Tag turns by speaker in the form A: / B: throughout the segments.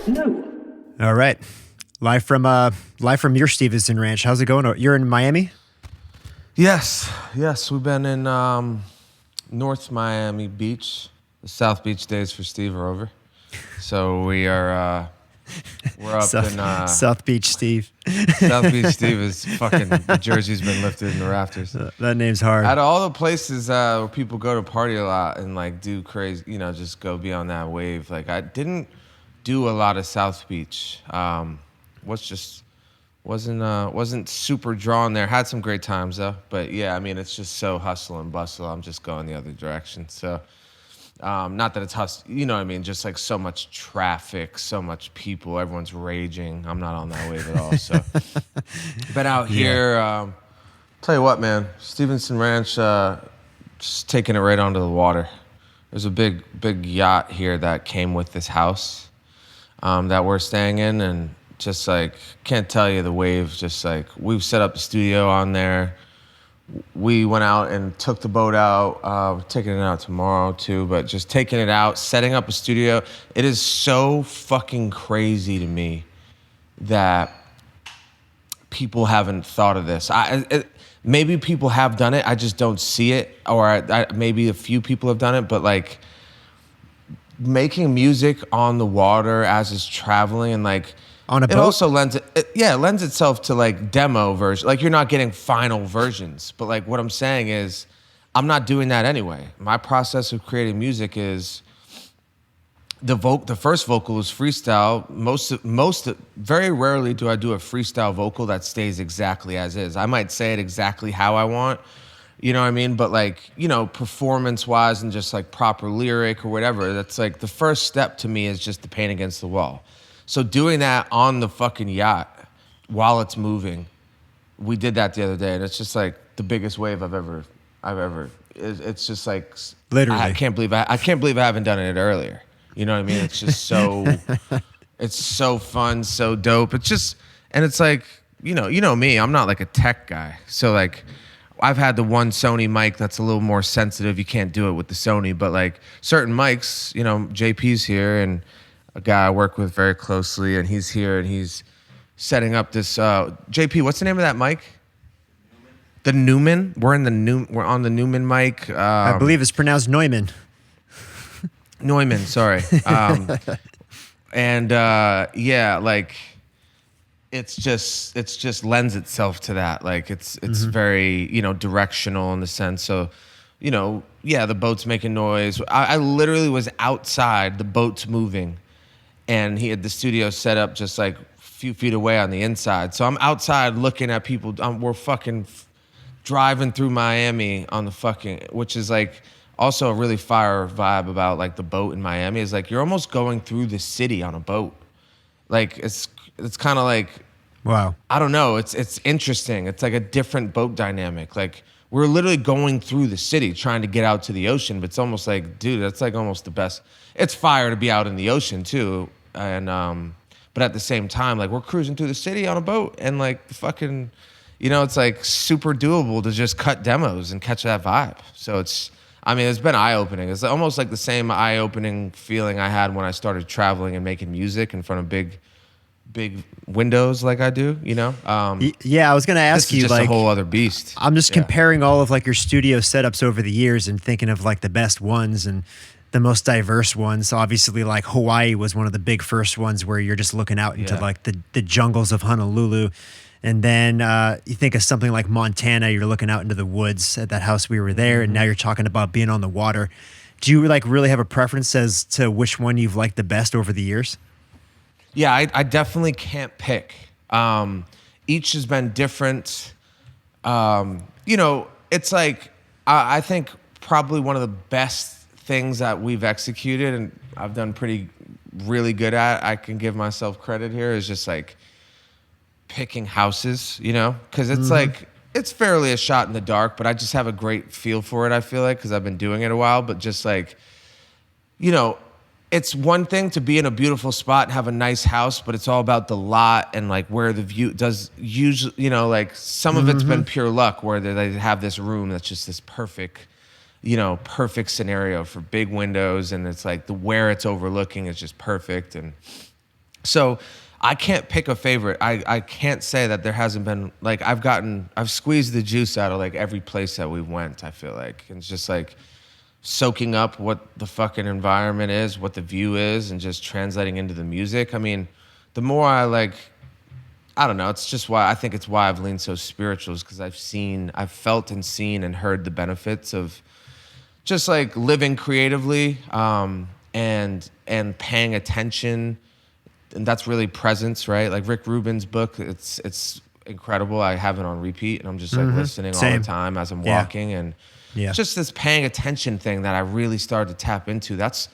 A: No.
B: All right. Live from your Stevenson Ranch. How's it going? You're in Miami?
C: Yes. We've been in North Miami Beach. The South Beach days for Steve are over. So we're up in
B: South Beach Steve.
C: South Beach Steve is fucking, the jersey's been lifted in the rafters.
B: That name's hard.
C: Out of all the places where people go to party a lot and like do crazy, just go be on that wave. Like I didn't do a lot of South Beach. Wasn't super drawn there. Had some great times though. But yeah, I mean, it's just so hustle and bustle. I'm just going the other direction. So not that it's hustle, you know what I mean? Just like so much traffic, so much people, everyone's raging. I'm not on that wave at all. So been out here. Tell you what, man, Stevenson Ranch, just taking it right onto the water. There's a big yacht here that came with this house that we're staying in, and just like, can't tell you the wave, just like, we've set up the studio on there. We went out and took the boat out. We're taking it out tomorrow too, but just taking it out, setting up a studio. It is so fucking crazy to me that people haven't thought of this. Maybe people have done it, I just don't see it, or maybe a few people have done it, but like making music on the water as it's traveling and like,
B: on a boat?
C: It also lends itself to like demo version. Like you're not getting final versions, but like what I'm saying is I'm not doing that anyway. My process of creating music is the first vocal is freestyle. Very rarely do I do a freestyle vocal that stays exactly as is. I might say it exactly how I want, you know what I mean? But like, performance wise and just like proper lyric or whatever, that's like the first step to me is just the paint against the wall. So doing that on the fucking yacht while it's moving, we did that the other day, and it's just like the biggest wave I've ever. It's just like
B: literally.
C: I can't believe I haven't done it earlier. You know what I mean? It's just so, it's so fun, so dope. It's just, and it's like, you know me, I'm not like a tech guy, so like. I've had the one Sony mic that's a little more sensitive. You can't do it with the Sony, but like certain mics, JP's here and a guy I work with very closely, and he's here and he's setting up this. JP, what's the name of that mic? The Newman. We're on the Newman mic.
B: I believe it's pronounced Neumann.
C: Neumann, sorry. Like it's just lends itself to that. Like it's very directional in the sense. So. The boat's making noise. I literally was outside, the boat's moving, and he had the studio set up just like a few feet away on the inside. So I'm outside looking at people. We're fucking driving through Miami on the fucking, which is like also a really fire vibe about like the boat in Miami is like you're almost going through the city on a boat. Like it's kind of like,
B: wow.
C: I don't know. It's interesting. It's like a different boat dynamic. Like we're literally going through the city trying to get out to the ocean, but it's almost like, dude, that's like almost the best. It's fire to be out in the ocean too. And, but at the same time, like we're cruising through the city on a boat and like fucking, it's like super doable to just cut demos and catch that vibe. So it's been eye-opening. It's almost like the same eye-opening feeling I had when I started traveling and making music in front of big windows like I do,
B: Yeah, I was gonna ask you,
C: just
B: like
C: a whole other beast.
B: I'm just comparing all of like your studio setups over the years and thinking of like the best ones and the most diverse ones. Obviously, like Hawaii was one of the big first ones where you're just looking out into like the jungles of Honolulu. And then you think of something like Montana, you're looking out into the woods at that house we were there, and now you're talking about being on the water. Do you like really have a preference as to which one you've liked the best over the years?
C: Yeah, I definitely can't pick. Each has been different. It's like, I think probably one of the best things that we've executed and I've done really good at, I can give myself credit here, is just like picking houses, because it's like, it's fairly a shot in the dark, but I just have a great feel for it, I feel like, because I've been doing it a while, but just like, it's one thing to be in a beautiful spot and have a nice house, but it's all about the lot and like where the view does usually, like some of it's been pure luck where they have this room that's just this perfect scenario for big windows, and it's like where it's overlooking is just perfect. And So I can't pick a favorite. I can't say that there hasn't been, like, I've squeezed the juice out of like every place that we went, I feel like. And it's just like soaking up what the fucking environment is, what the view is, and just translating into the music. I mean, the more I don't know, it's just why I think it's why I've leaned so spiritual, is because I've felt and seen and heard the benefits of just like living creatively, and paying attention. And that's really presence, right? Like Rick Rubin's book, it's incredible. I have it on repeat, and I'm just like listening all the time as I'm walking, and just this paying attention thing that I really started to tap into. That's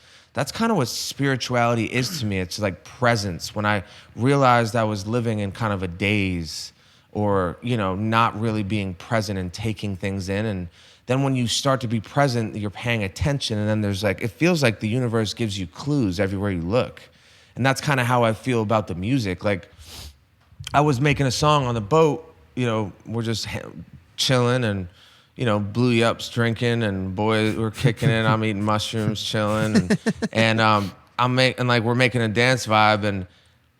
C: kind of what spirituality is to me. It's like presence. When I realized I was living in kind of a daze, or not really being present and taking things in, and then when you start to be present, you're paying attention, and then there's like, it feels like the universe gives you clues everywhere you look. And that's kind of how I feel about the music. Like, I was making a song on the boat, we're just chilling, and, Blue Yups drinking, and boy, we're kicking it. I'm eating mushrooms, chilling, and we're making a dance vibe, and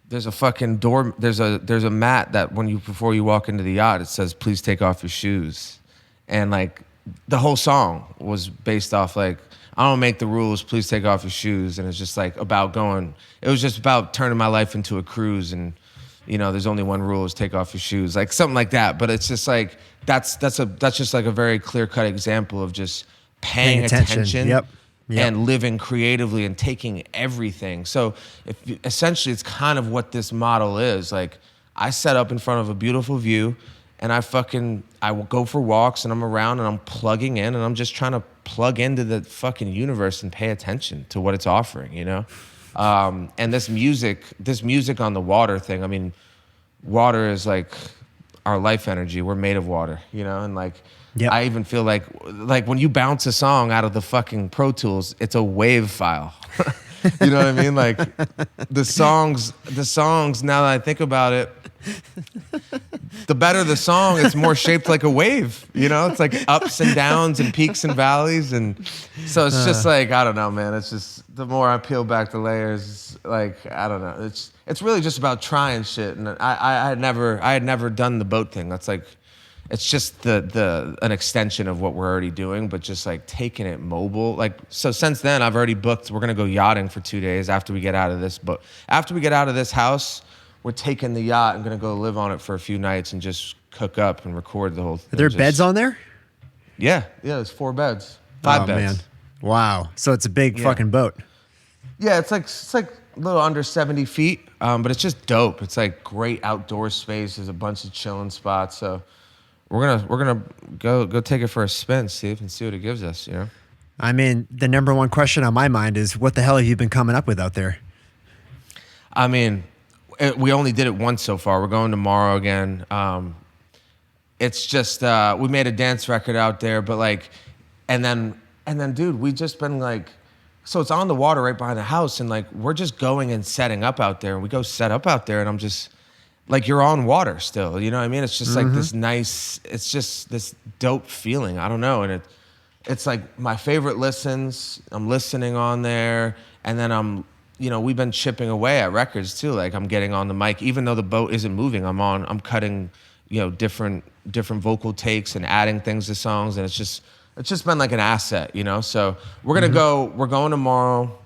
C: there's a fucking door, there's a mat that before you walk into the yacht, it says, please take off your shoes. And like, the whole song was based off like, I don't make the rules, please take off your shoes. And it's just like it was just about turning my life into a cruise, and there's only one rule, is take off your shoes, like something like that. But it's just like, that's just like a very clear-cut example of just paying attention.
B: Yep.
C: And living creatively and taking everything. So essentially it's kind of what this model is. Like, I set up in front of a beautiful view, and I will go for walks, and I'm around, and I'm plugging in, and I'm just trying to plug into the fucking universe and pay attention to what it's offering, And this music on the water thing, I mean, water is like our life energy. We're made of water, and like, I even feel like when you bounce a song out of the fucking Pro Tools, it's a wave file. You know what I mean? Like, the songs, now that I think about it, the better the song, it's more shaped like a wave, It's like ups and downs and peaks and valleys. And so it's just like, I don't know, man. It's just, the more I peel back the layers, like, I don't know. It's really just about trying shit. And I had never done the boat thing. That's like, it's just an extension of what we're already doing, but just like taking it mobile. Like, so since then I've already booked, we're going to go yachting for 2 days after we get out of this. But after we get out of this house, we're taking the yacht and going to go live on it for a few nights and just cook up and record the whole thing.
B: Are there beds on there?
C: Yeah, there's 4 beds. 5 beds. Man.
B: Wow. So it's a big fucking boat.
C: Yeah, it's like a little under 70 feet, but it's just dope. It's like great outdoor space. There's a bunch of chilling spots. So we're gonna go take it for a spin, Steve, and see what it gives us,
B: I mean, the number one question on my mind is, what the hell have you been coming up with out there?
C: I mean, we only did it once so far. We're going tomorrow again. It's just we made a dance record out there, but like, and then, dude, we just been like, so it's on the water right behind the house, and like, we're just going and setting up out there, and we go set up out there, and I'm just like, you're on water still, you know what I mean? It's just like this nice, it's just this dope feeling. I don't know, and it's like my favorite listens. I'm listening on there, and then we've been chipping away at records too. Like, I'm getting on the mic, even though the boat isn't moving. I'm cutting, different vocal takes and adding things to songs, and it's just been like an asset, So we're gonna go. We're going tomorrow.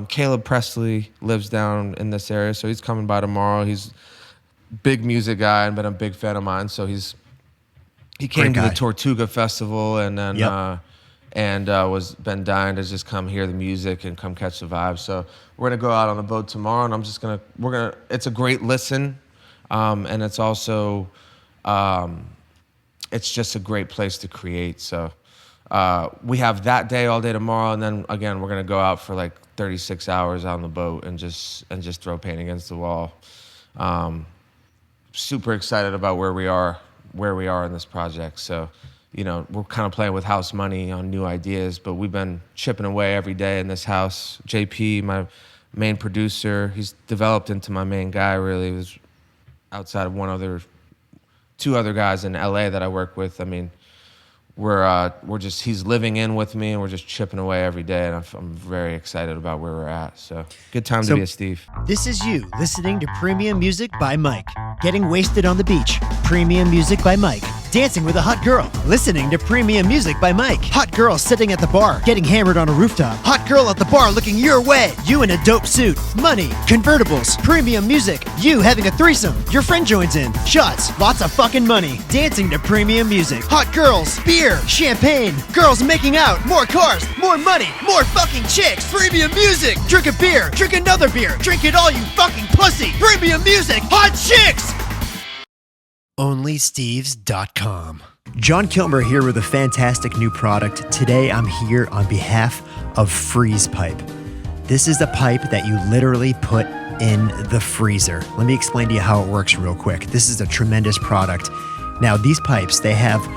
C: Caleb Presley lives down in this area, so he's coming by tomorrow. He's a big music guy and been a big fan of mine. So he came to the Tortuga Festival, and then was been dying to just come hear the music and come catch the vibe. So we're gonna go out on the boat tomorrow, and it's a great listen, and it's also, it's just a great place to create. So we have that day all day tomorrow, and then again we're gonna go out for like 36 hours on the boat and just throw paint against the wall. Super excited about where we are in this project. So, we're kind of playing with house money on new ideas, but we've been chipping away every day in this house. JP, my main producer, he's developed into my main guy, really. He was outside of 2 other guys in LA that I work with. I mean, we're just, he's living in with me, and we're just chipping away every day, and I'm very excited about where we're at. So good time to be a Steve.
B: This is you listening to premium music by Mike. Getting wasted on the beach. Premium music by Mike. Dancing with a hot girl. Listening to premium music by Mike. Hot girl sitting at the bar. Getting hammered on a rooftop. Hot girl at the bar looking your way. You in a dope suit. Money. Convertibles. Premium music. You having a threesome. Your friend joins in. Shots. Lots of fucking money. Dancing to premium music. Hot girls. Beer. Champagne. Girls making out. More cars. More money. More fucking chicks. Premium music. Drink a beer. Drink another beer. Drink it all, you fucking pussy. Premium music. Hot chicks. OnlySteves.com. John Kilmer here with a fantastic new product. Today I'm here on behalf of Freeze Pipe. This is a pipe that you literally put in the freezer. Let me explain to you how it works real quick. This is a tremendous product. Now these pipes, they have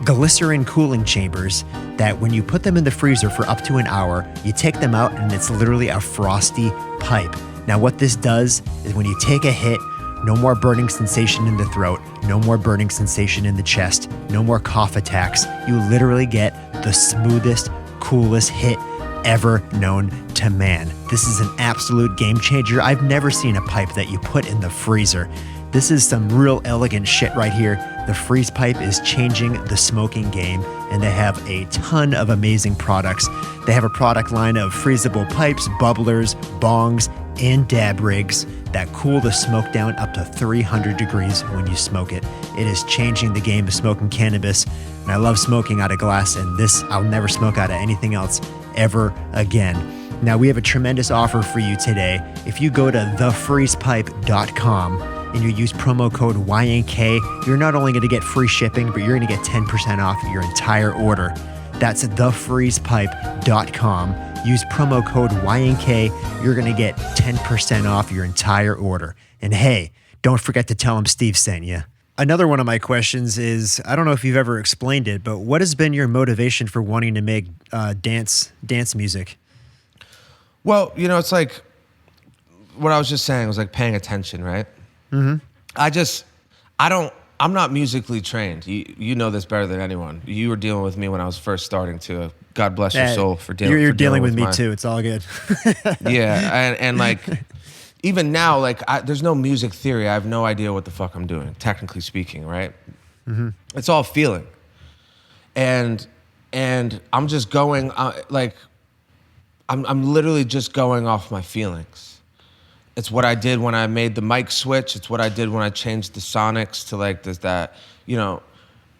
B: glycerin cooling chambers that when you put them in the freezer for up to an hour, you take them out and it's literally a frosty pipe. Now what this does is when you take a hit, no more burning sensation in the throat, no more burning sensation in the chest, no more cough attacks. You literally get the smoothest, coolest hit ever known to man. This is an absolute game changer. I've never seen a pipe that you put in the freezer. This is some real elegant shit right here. The Freeze Pipe is changing the smoking game, and they have a ton of amazing products. They have a product line of freezable pipes, bubblers, bongs, and dab rigs that cool the smoke down up to 300 degrees when you smoke it. It is changing the game of smoking cannabis, and I love smoking out of glass, and this, I'll never smoke out of anything else ever again. Now, we have a tremendous offer for you today. If you go to thefreezepipe.com and you use promo code YNK, you're not only going to get free shipping, but you're going to get 10% off your entire order. That's thefreezepipe.com. Use promo code YNK. You're going to get 10% off your entire order. And hey, don't forget to tell them Steve sent you. Another one of my questions is, I don't know if you've ever explained it, but what has been your motivation for wanting to make dance music?
C: Well, you know, it's like what I was just saying was like paying attention, right?
B: Mm-hmm.
C: I'm not musically trained. You know this better than anyone. You were dealing with me when I was first starting to. God bless your soul for dealing.
B: You're dealing with me too. It's all good.
C: Yeah, and like even now, like there's no music theory. I have no idea what the fuck I'm doing, technically speaking, right?
B: Mm-hmm.
C: It's all feeling, and I'm just going I'm literally just going off my feelings. It's what I did when I made the mic switch. It's what I did when I changed the sonics to like this, that, you know,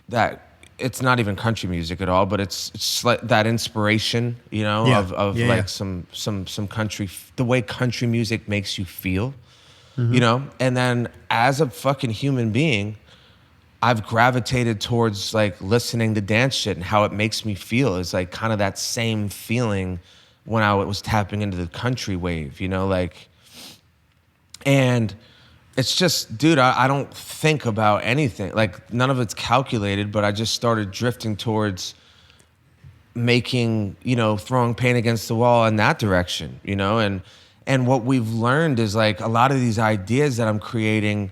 C: that it's not even country music at all, but it's like that inspiration, you know, of some country, the way country music makes you feel, you know? And then as a fucking human being, I've gravitated towards like listening to dance shit and how it makes me feel. It's like kind of that same feeling when I was tapping into the country wave, you know, like. And it's just, dude, I don't think about anything. Like, none of it's calculated, but I just started drifting towards making, you know, throwing paint against the wall in that direction, you know? And what we've learned is, like, a lot of these ideas that I'm creating,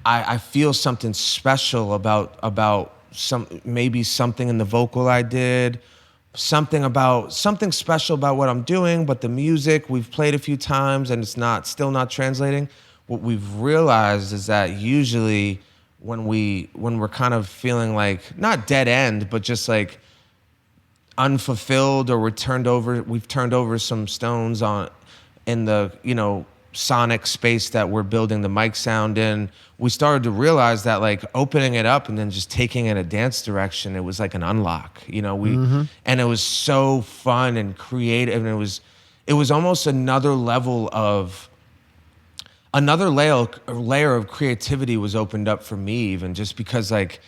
C: I feel something special about maybe something in the vocal I did, something special about what I'm doing, but the music we've played a few times and it's still not translating. What we've realized is that usually when we're kind of feeling like not dead end, but just like unfulfilled, or we've turned over some stones in the, you know, sonic space that we're building the mic sound in, we started to realize that like opening it up and then just taking it a dance direction, it was like an unlock, you know, and it was so fun and creative, and it was almost another layer of creativity was opened up for me, even just because like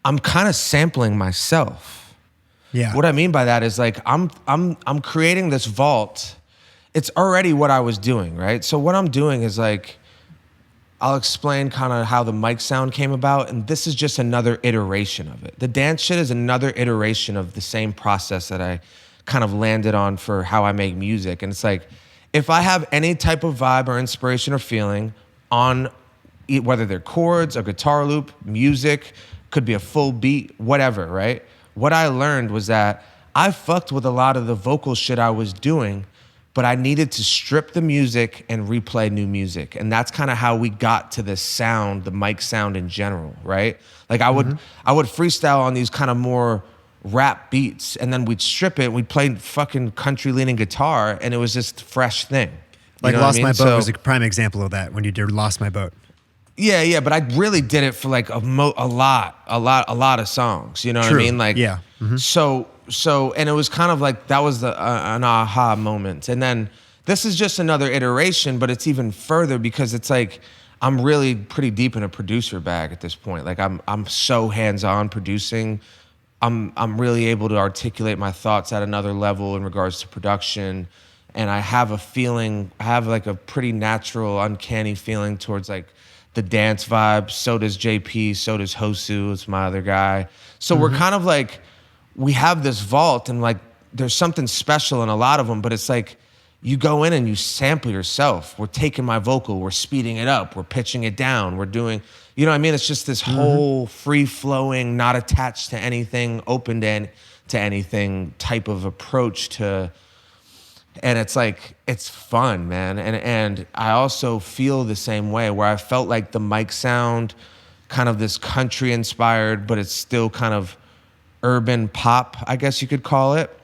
C: I'm kind of sampling myself.
B: Yeah.
C: What I mean by that is like I'm creating this vault. It's already what I was doing, right? So what I'm doing is like, I'll explain kind of how the mic sound came about, and this is just another iteration of it. The dance shit is another iteration of the same process that I kind of landed on for how I make music. And it's like, if I have any type of vibe or inspiration or feeling on whether they're chords, a guitar loop, music, could be a full beat, whatever, right? what I learned was that I fucked with a lot of the vocal shit I was doing, but I needed to strip the music and replay new music. And that's kind of how we got to this sound, the mic sound in general, right? Like I would freestyle on these kind of more rap beats, and then we'd strip it, we'd play fucking country leaning guitar, and it was just a fresh thing.
B: Like Lost My Boat was a prime example of that when you did Lost My Boat.
C: Yeah, but I really did it for like a lot of songs. You know what I mean? Like,
B: yeah.
C: So, and it was kind of like that was an aha moment. And then this is just another iteration, but it's even further because it's like I'm really pretty deep in a producer bag at this point. Like I'm so hands-on producing. I'm really able to articulate my thoughts at another level in regards to production. And I have a feeling, I have like a pretty natural, uncanny feeling towards like the dance vibe. So does JP, so does Hosu, it's my other guy. So we're kind of like, we have this vault and like there's something special in a lot of them, but it's like you go in and you sample yourself. We're taking my vocal, we're speeding it up, we're pitching it down, we're doing, you know what I mean? It's just this whole free-flowing, not attached to anything, open to anything type of approach to, and it's like, it's fun, man. And I also feel the same way where I felt like the mic sound, kind of this country inspired, but it's still kind of urban pop, I guess you could call it,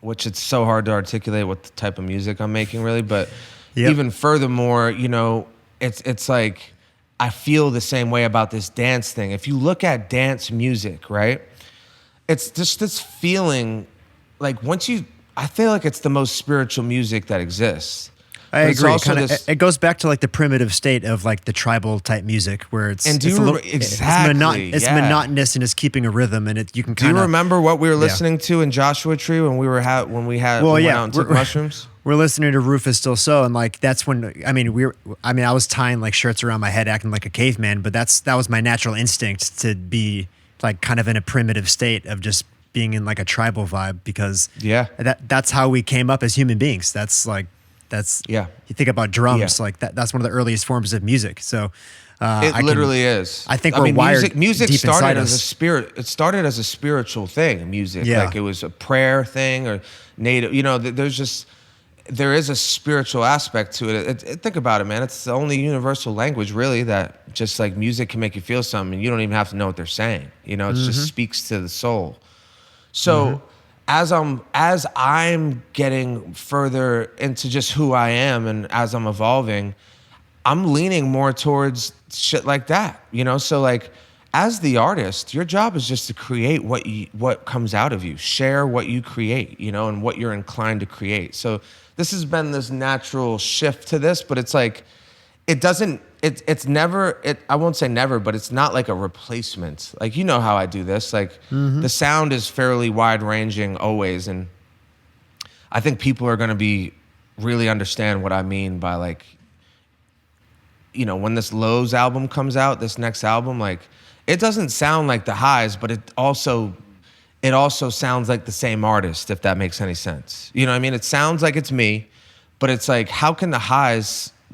C: which it's so hard to articulate what the type of music I'm making really. But even furthermore, you know, it's like, I feel the same way about this dance thing. If you look at dance music, right? It's just this feeling like I feel like it's the most spiritual music that exists.
B: I agree. It goes back to like the primitive state of like the tribal type music where it's
C: it's
B: monotonous and it's keeping a rhythm and you can kind of.
C: Do you remember what we were listening to in Joshua Tree when we went out and took mushrooms?
B: We're listening to Rufus Still So, and like that's when I was tying like shirts around my head, acting like a caveman, but that was my natural instinct to be like kind of in a primitive state of just being in like a tribal vibe because that's how we came up as human beings. You think about drums, like that's one of the earliest forms of music. So
C: it literally is.
B: I think we're wired.
C: Music
B: deep
C: started
B: as
C: a spirit. It started as a spiritual thing. Music, like it was a prayer thing or native. You know, there is a spiritual aspect to it. Think about it, man. It's the only universal language really that just like music can make you feel something. And you don't even have to know what they're saying. You know, it just speaks to the soul. So as I'm getting further into just who I am and as I'm evolving, I'm leaning more towards shit like that, you know? So like as the artist, your job is just to create what comes out of you, share what you create, you know, and what you're inclined to create. So this has been this natural shift to this, but it's like, it's never, I won't say never, but it's not like a replacement. Like, you know how I do this. Like, the sound is fairly wide-ranging always, and I think people are going to really understand what I mean by, like, you know, when this Lowe's album comes out, this next album, like, it doesn't sound like the Highs, but it also sounds like the same artist, if that makes any sense. You know what I mean? It sounds like it's me, but it's like,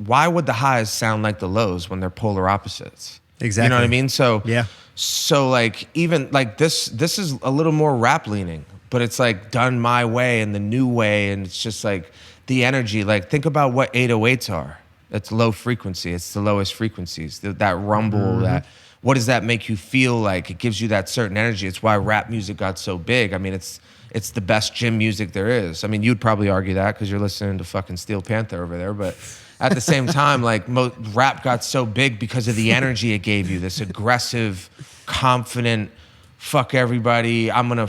C: why would the Highs sound like the Lows when they're polar opposites?
B: Exactly.
C: You know what I mean? So like even like this is a little more rap leaning, but it's like done my way and the new way, and it's just like the energy. Like think about what 808s are. It's low frequency. It's the lowest frequencies. That rumble. What does that make you feel like? It gives you that certain energy. It's why rap music got so big. I mean, it's the best gym music there is. I mean, you'd probably argue that because you're listening to fucking Steel Panther over there, but at the same time, like rap got so big because of the energy it gave you. This aggressive, confident, fuck everybody. I'm gonna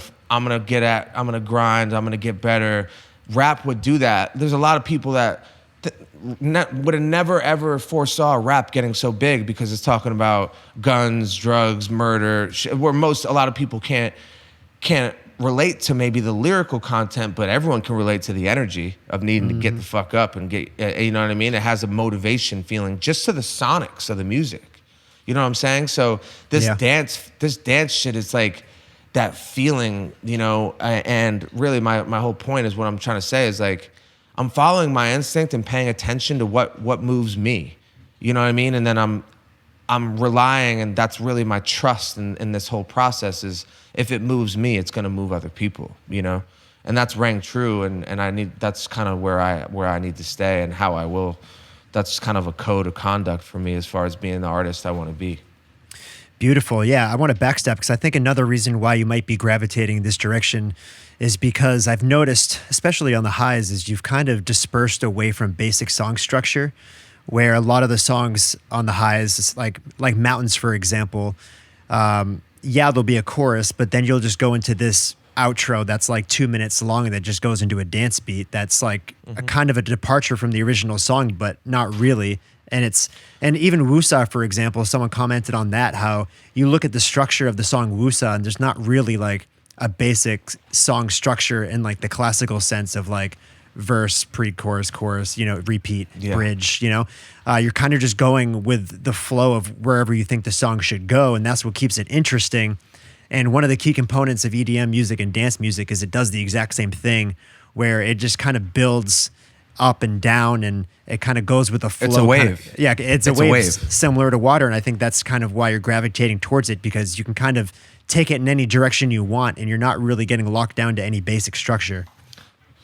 C: grind. I'm gonna get better. Rap would do that. There's a lot of people that would have never ever foresaw rap getting so big because it's talking about guns, drugs, murder, where a lot of people can't relate to maybe the lyrical content, but everyone can relate to the energy of needing to get the fuck up and get, you know what I mean? It has a motivation feeling just to the sonics of the music. You know what I'm saying? So this dance shit is like that feeling, you know, and really my whole point is what I'm trying to say is like, I'm following my instinct and paying attention to what moves me. You know what I mean? And then I'm relying, and that's really my trust in this whole process is if it moves me, it's gonna move other people, you know? And that's rang true, and that's kind of where I need to stay and how I will. That's kind of a code of conduct for me as far as being the artist I want to be.
B: Beautiful. Yeah, I want to backstep because I think another reason why you might be gravitating in this direction is because I've noticed, especially on the highs, is you've kind of dispersed away from basic song structure, where a lot of the songs on the highs, like Mountains, for example, there'll be a chorus, but then you'll just go into this outro that's like 2 minutes long and that just goes into a dance beat that's like a kind of a departure from the original song, but not really. And even Wusa, for example, someone commented on that, how you look at the structure of the song Wusa and there's not really like a basic song structure in like the classical sense of like verse, pre-chorus, chorus, repeat, bridge, you're kind of just going with the flow of wherever you think the song should go. And that's what keeps it interesting. And one of the key components of EDM music and dance music is it does the exact same thing, where it just kind of builds up and down, and it kind of goes with the flow.
C: It's a wave.
B: It's a wave similar to water. And I think that's kind of why you're gravitating towards it, because you can kind of take it in any direction you want, and you're not really getting locked down to any basic structure.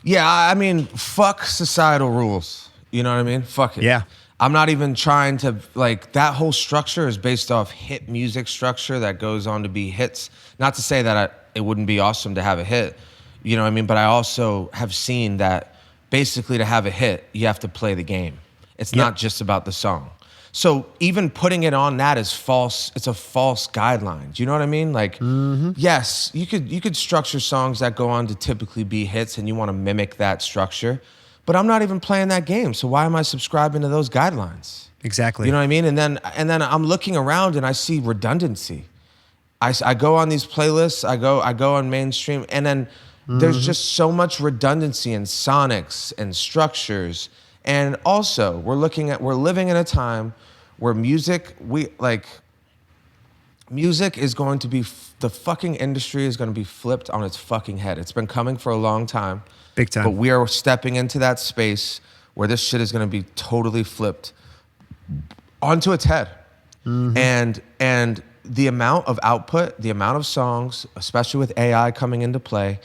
C: Yeah, I mean, fuck societal rules. You know what I mean? Fuck it.
B: Yeah.
C: I'm not even trying to, like, that whole structure is based off hit music structure that goes on to be hits. Not to say that it wouldn't be awesome to have a hit, you know what I mean? But I also have seen that basically to have a hit, you have to play the game. It's not just about the song. So even putting it on that is false. It's a false guideline. Do you know what I mean? Like, yes, you could structure songs that go on to typically be hits and you want to mimic that structure. But I'm not even playing that game, so why am I subscribing to those guidelines?
B: Exactly.
C: You know what I mean? And then I'm looking around and I see redundancy. I go on these playlists, I go on mainstream, and then there's just so much redundancy in sonics and structures. And also, we're living in a time where music is going to be, the fucking industry is going to be flipped on its fucking head. It's been coming for a long time.
B: Big time.
C: But we are stepping into that space where this shit is going to be totally flipped onto its head. And the amount of output, the amount of songs, especially with AI coming into play,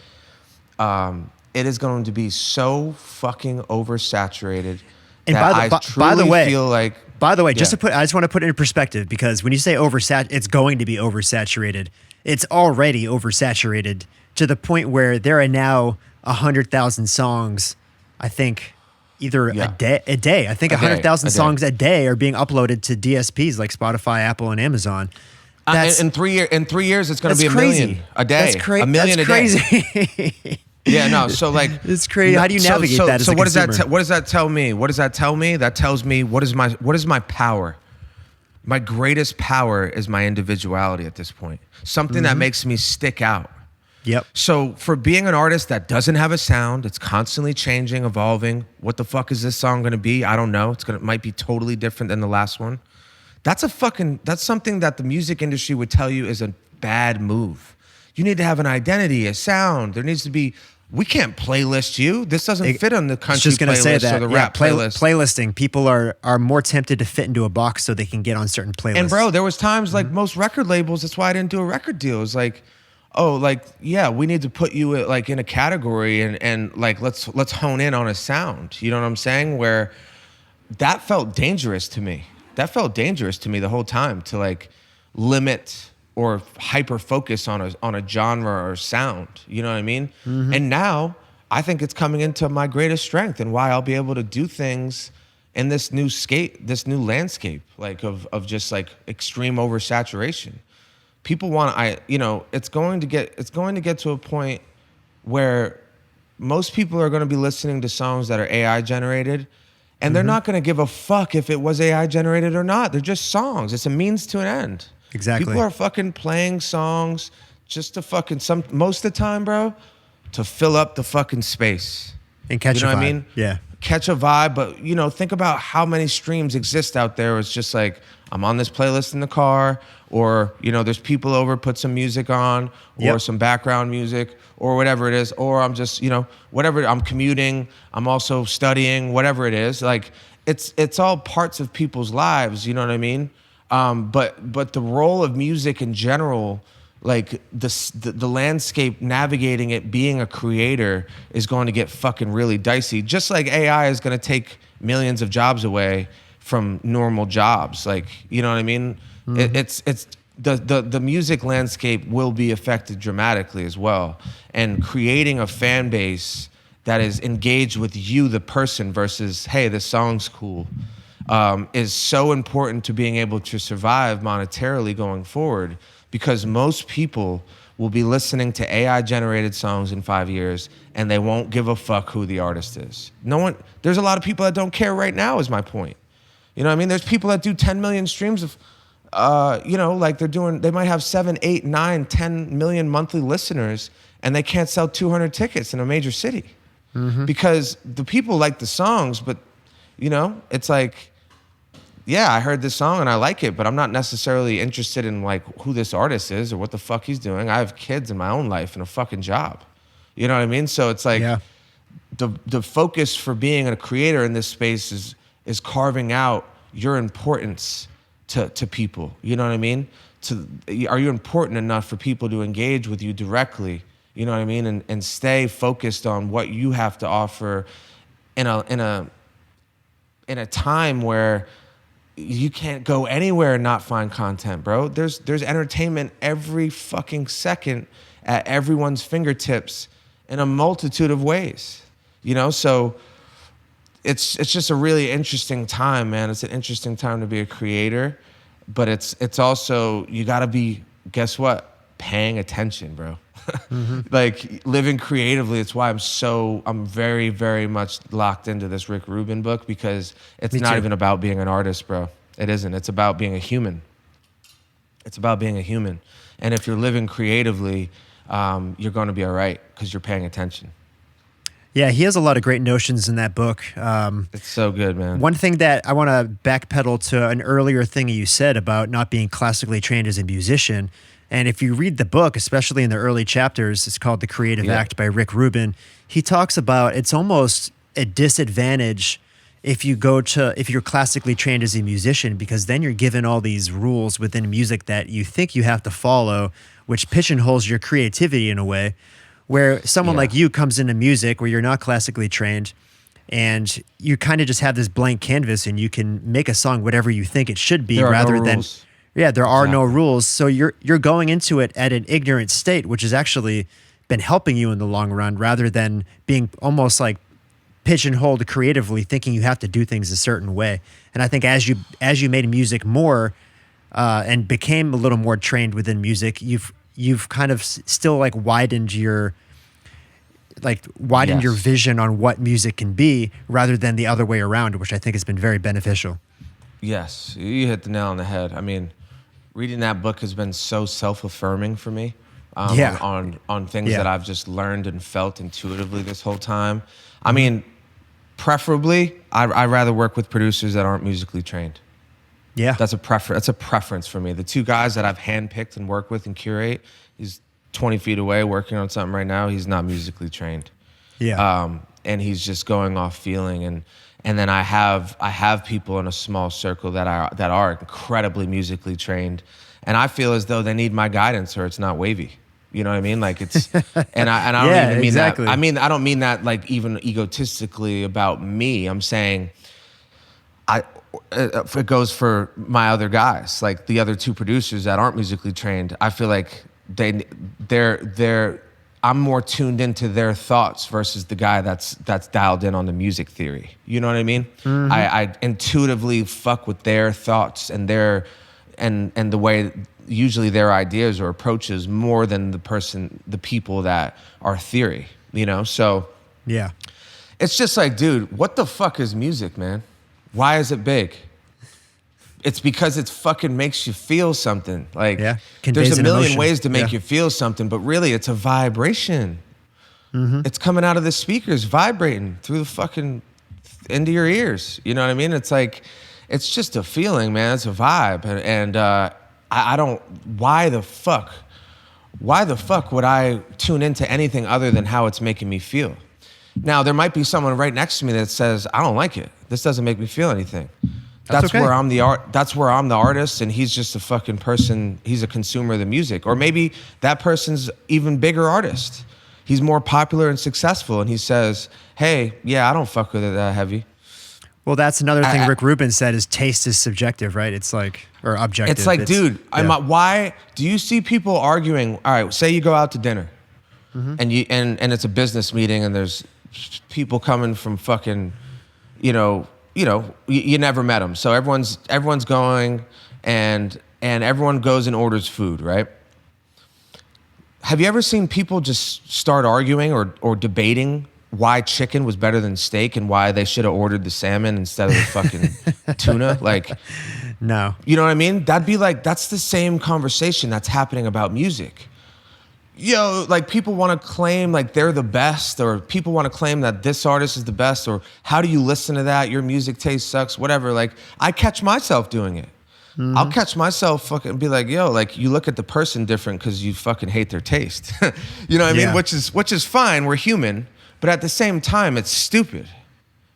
C: it is going to be so fucking oversaturated.
B: And
C: that
B: by the way,
C: I
B: just want to put it in perspective, because when you say it's going to be oversaturated. It's already oversaturated to the point where there are now 100,000 songs, I think, either a day. I think 100,000 songs a day are being uploaded to DSPs like Spotify, Apple, and Amazon.
C: In 3 years, it's going to be a million a day. A million a day.
B: Crazy.
C: Yeah, no. So like,
B: it's crazy. How do you navigate that?
C: So what does that tell me? What does that tell me? That tells me what is my power. My greatest power is my individuality at this point. Something that makes me stick out.
B: Yep.
C: So for being an artist that doesn't have a sound, it's constantly changing, evolving. What the fuck is this song gonna be? I don't know. It might be totally different than the last one. That's something that the music industry would tell you is a bad move. You need to have an identity, a sound. There needs to be. We can't playlist you. This doesn't fit on the country playlist or the rap playlist.
B: Playlisting. People are more tempted to fit into a box so they can get on certain playlists.
C: And bro, there was times like most record labels, that's why I didn't do a record deal. It was like, oh, like, yeah, we need to put you like in a category and like let's hone in on a sound. You know what I'm saying? Where that felt dangerous to me. That felt dangerous to me the whole time, to like limit or hyper focus on a genre or sound, you know what I mean? And now I think it's coming into my greatest strength and why I'll be able to do things in this new landscape, like of just like extreme oversaturation. People it's going to get to a point where most people are going to be listening to songs that are AI generated, and they're not going to give a fuck if it was AI generated or not. They're just songs. It's a means to an end.
B: Exactly.
C: People are fucking playing songs just to most of the time, bro, to fill up the fucking space.
B: And catch a vibe.
C: What I mean?
B: Yeah.
C: Catch a vibe, but think about how many streams exist out there. It's just like, I'm on this playlist in the car, or, there's people over, put some music on, or some background music, or whatever it is, or I'm just, whatever, I'm commuting, I'm also studying, whatever it is. Like, it's all parts of people's lives, you know what I mean? But the role of music in general, like the landscape, navigating it, being a creator is going to get fucking really dicey. Just like AI is going to take millions of jobs away from normal jobs. Like, you know what I mean? It's the music landscape will be affected dramatically as well. And creating a fan base that is engaged with you, the person, versus, hey, this song's cool, is so important to being able to survive monetarily going forward, because most people will be listening to AI-generated songs in 5 years and they won't give a fuck who the artist is. There's a lot of people that don't care right now, is my point. You know what I mean? There's people that do 10 million streams of, like they might have 7, 8, 9, 10 million monthly listeners, and they can't sell 200 tickets in a major city. Because the people like the songs, but it's like, yeah, I heard this song and I like it, but I'm not necessarily interested in like who this artist is or what the fuck he's doing. I have kids in my own life and a fucking job. You know what I mean? So it's like the focus for being a creator in this space is carving out your importance to people. You know what I mean? Are you important enough for people to engage with you directly? You know what I mean? And stay focused on what you have to offer in a time where you can't go anywhere and not find content, bro. There's entertainment every fucking second at everyone's fingertips in a multitude of ways. So it's just a really interesting time, man. It's an interesting time to be a creator, but it's also, you gotta be, guess what? Paying attention, bro. Like living creatively. It's why I'm very, very much locked into this Rick Rubin book, because it's not even about being an artist, bro. It isn't. It's about being a human. It's about being a human. And if you're living creatively, you're going to be all right because you're paying attention.
B: Yeah, he has a lot of great notions in that book.
C: It's so good, man.
B: One thing that I want to backpedal to an earlier thing you said about not being classically trained as a musician. And if you read the book, especially in the early chapters, it's called The Creative Act by Rick Rubin. He talks about it's almost a disadvantage if you're classically trained as a musician, because then you're given all these rules within music that you think you have to follow, which pigeonholes your creativity in a way, where someone like you comes into music where you're not classically trained and you kind of just have this blank canvas and you can make a song whatever you think it should be, rather than there are no rules. So you're going into it at an ignorant state, which has actually been helping you in the long run, rather than being almost like pigeonholed creatively, thinking you have to do things a certain way. And I think as you made music more and became a little more trained within music, you've kind of still like widened your vision on what music can be, rather than the other way around, which I think has been very beneficial.
C: Yes, you hit the nail on the head. I mean, reading that book has been so self-affirming for me on things that I've just learned and felt intuitively this whole time. I mean, preferably, I'd rather work with producers that aren't musically trained. Yeah. That's a preference for me. The two guys that I've handpicked and worked with and curate, he's 20 feet away working on something right now. He's not musically trained. Yeah. And he's just going off feeling. And then I have people in a small circle that are incredibly musically trained, and I feel as though they need my guidance or it's not wavy. You know what I mean? Like it's, and I don't even mean that. I mean, I don't mean that like even egotistically about me. I'm saying, it goes for my other guys, like the other two producers that aren't musically trained. I feel like I'm more tuned into their thoughts versus the guy that's dialed in on the music theory. You know what I mean? Mm-hmm. I intuitively fuck with their thoughts and the way usually their ideas or approaches more than the people that are theory, So yeah, it's just like, dude, what the fuck is music, man? Why is it big? It's because it fucking makes you feel something. Like there's a million ways to make you feel something, but really it's a vibration. Mm-hmm. It's coming out of the speakers, vibrating through the fucking into your ears. You know what I mean? It's like, it's just a feeling, man. It's a vibe. And I don't, why the fuck would I tune into anything other than how it's making me feel? Now, there might be someone right next to me that says, I don't like it. This doesn't make me feel anything. That's
B: okay.
C: where I'm the art. That's where I'm the artist, and he's just a fucking person. He's a consumer of the music, or maybe that person's even bigger artist. He's more popular and successful, and he says, "Hey, yeah, I don't fuck with it that heavy."
B: Well, that's another thing Rick Rubin said is taste is subjective, right? It's like, or objective.
C: It's like, dude, why do you see people arguing? All right, say you go out to dinner, and and it's a business meeting, and there's people coming from fucking, you never met them, so everyone's going, and everyone goes and orders food, right? Have you ever seen people just start arguing or debating why chicken was better than steak and why they should have ordered the salmon instead of the fucking tuna? Like,
B: no.
C: You know what I mean? That'd be like, that's the same conversation that's happening about music. Like people want to claim like they're the best, or people want to claim that this artist is the best, or how do you listen to that? Your music taste sucks, whatever. Like I catch myself doing it. I'll catch myself fucking be like, like you look at the person different because you fucking hate their taste. You know what I mean? Which is fine. We're human. But at the same time, it's stupid.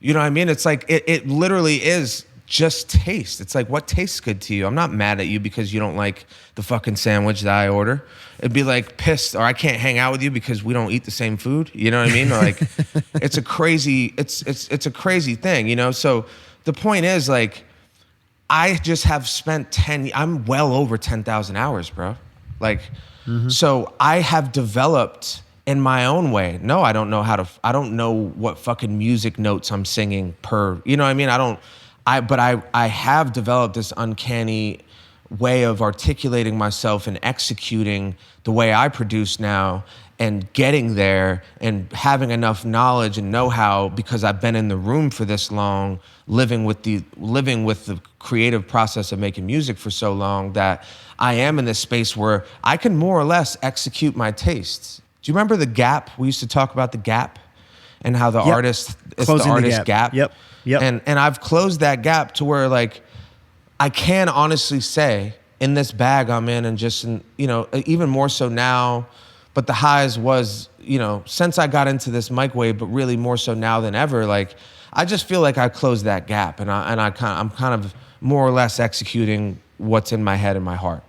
C: You know what I mean? It's like, it literally is just taste. It's like, what tastes good to you? I'm not mad at you because you don't like the fucking sandwich that I order. It'd be like pissed, or I can't hang out with you because we don't eat the same food. You know what I mean? Or like, it's a crazy thing, So the point is like, I just have spent I'm well over 10,000 hours, bro. Like, so I have developed in my own way. No, I don't know what fucking music notes I'm singing per, you know what I mean? But I have developed this uncanny way of articulating myself and executing the way I produce now, and getting there and having enough knowledge and know-how because I've been in the room for this long, living with the creative process of making music for so long, that I am in this space where I can more or less execute my tastes. Do you remember the gap? We used to talk about the gap and how the artist is the artist gap.
B: Yep.
C: And I've closed that gap to where like I can honestly say in this bag I'm in, and just even more so now, but the highs was, since I got into this mic wave, but really more so now than ever, like I just feel like I closed that gap, and I'm kind of more or less executing what's in my head and my heart.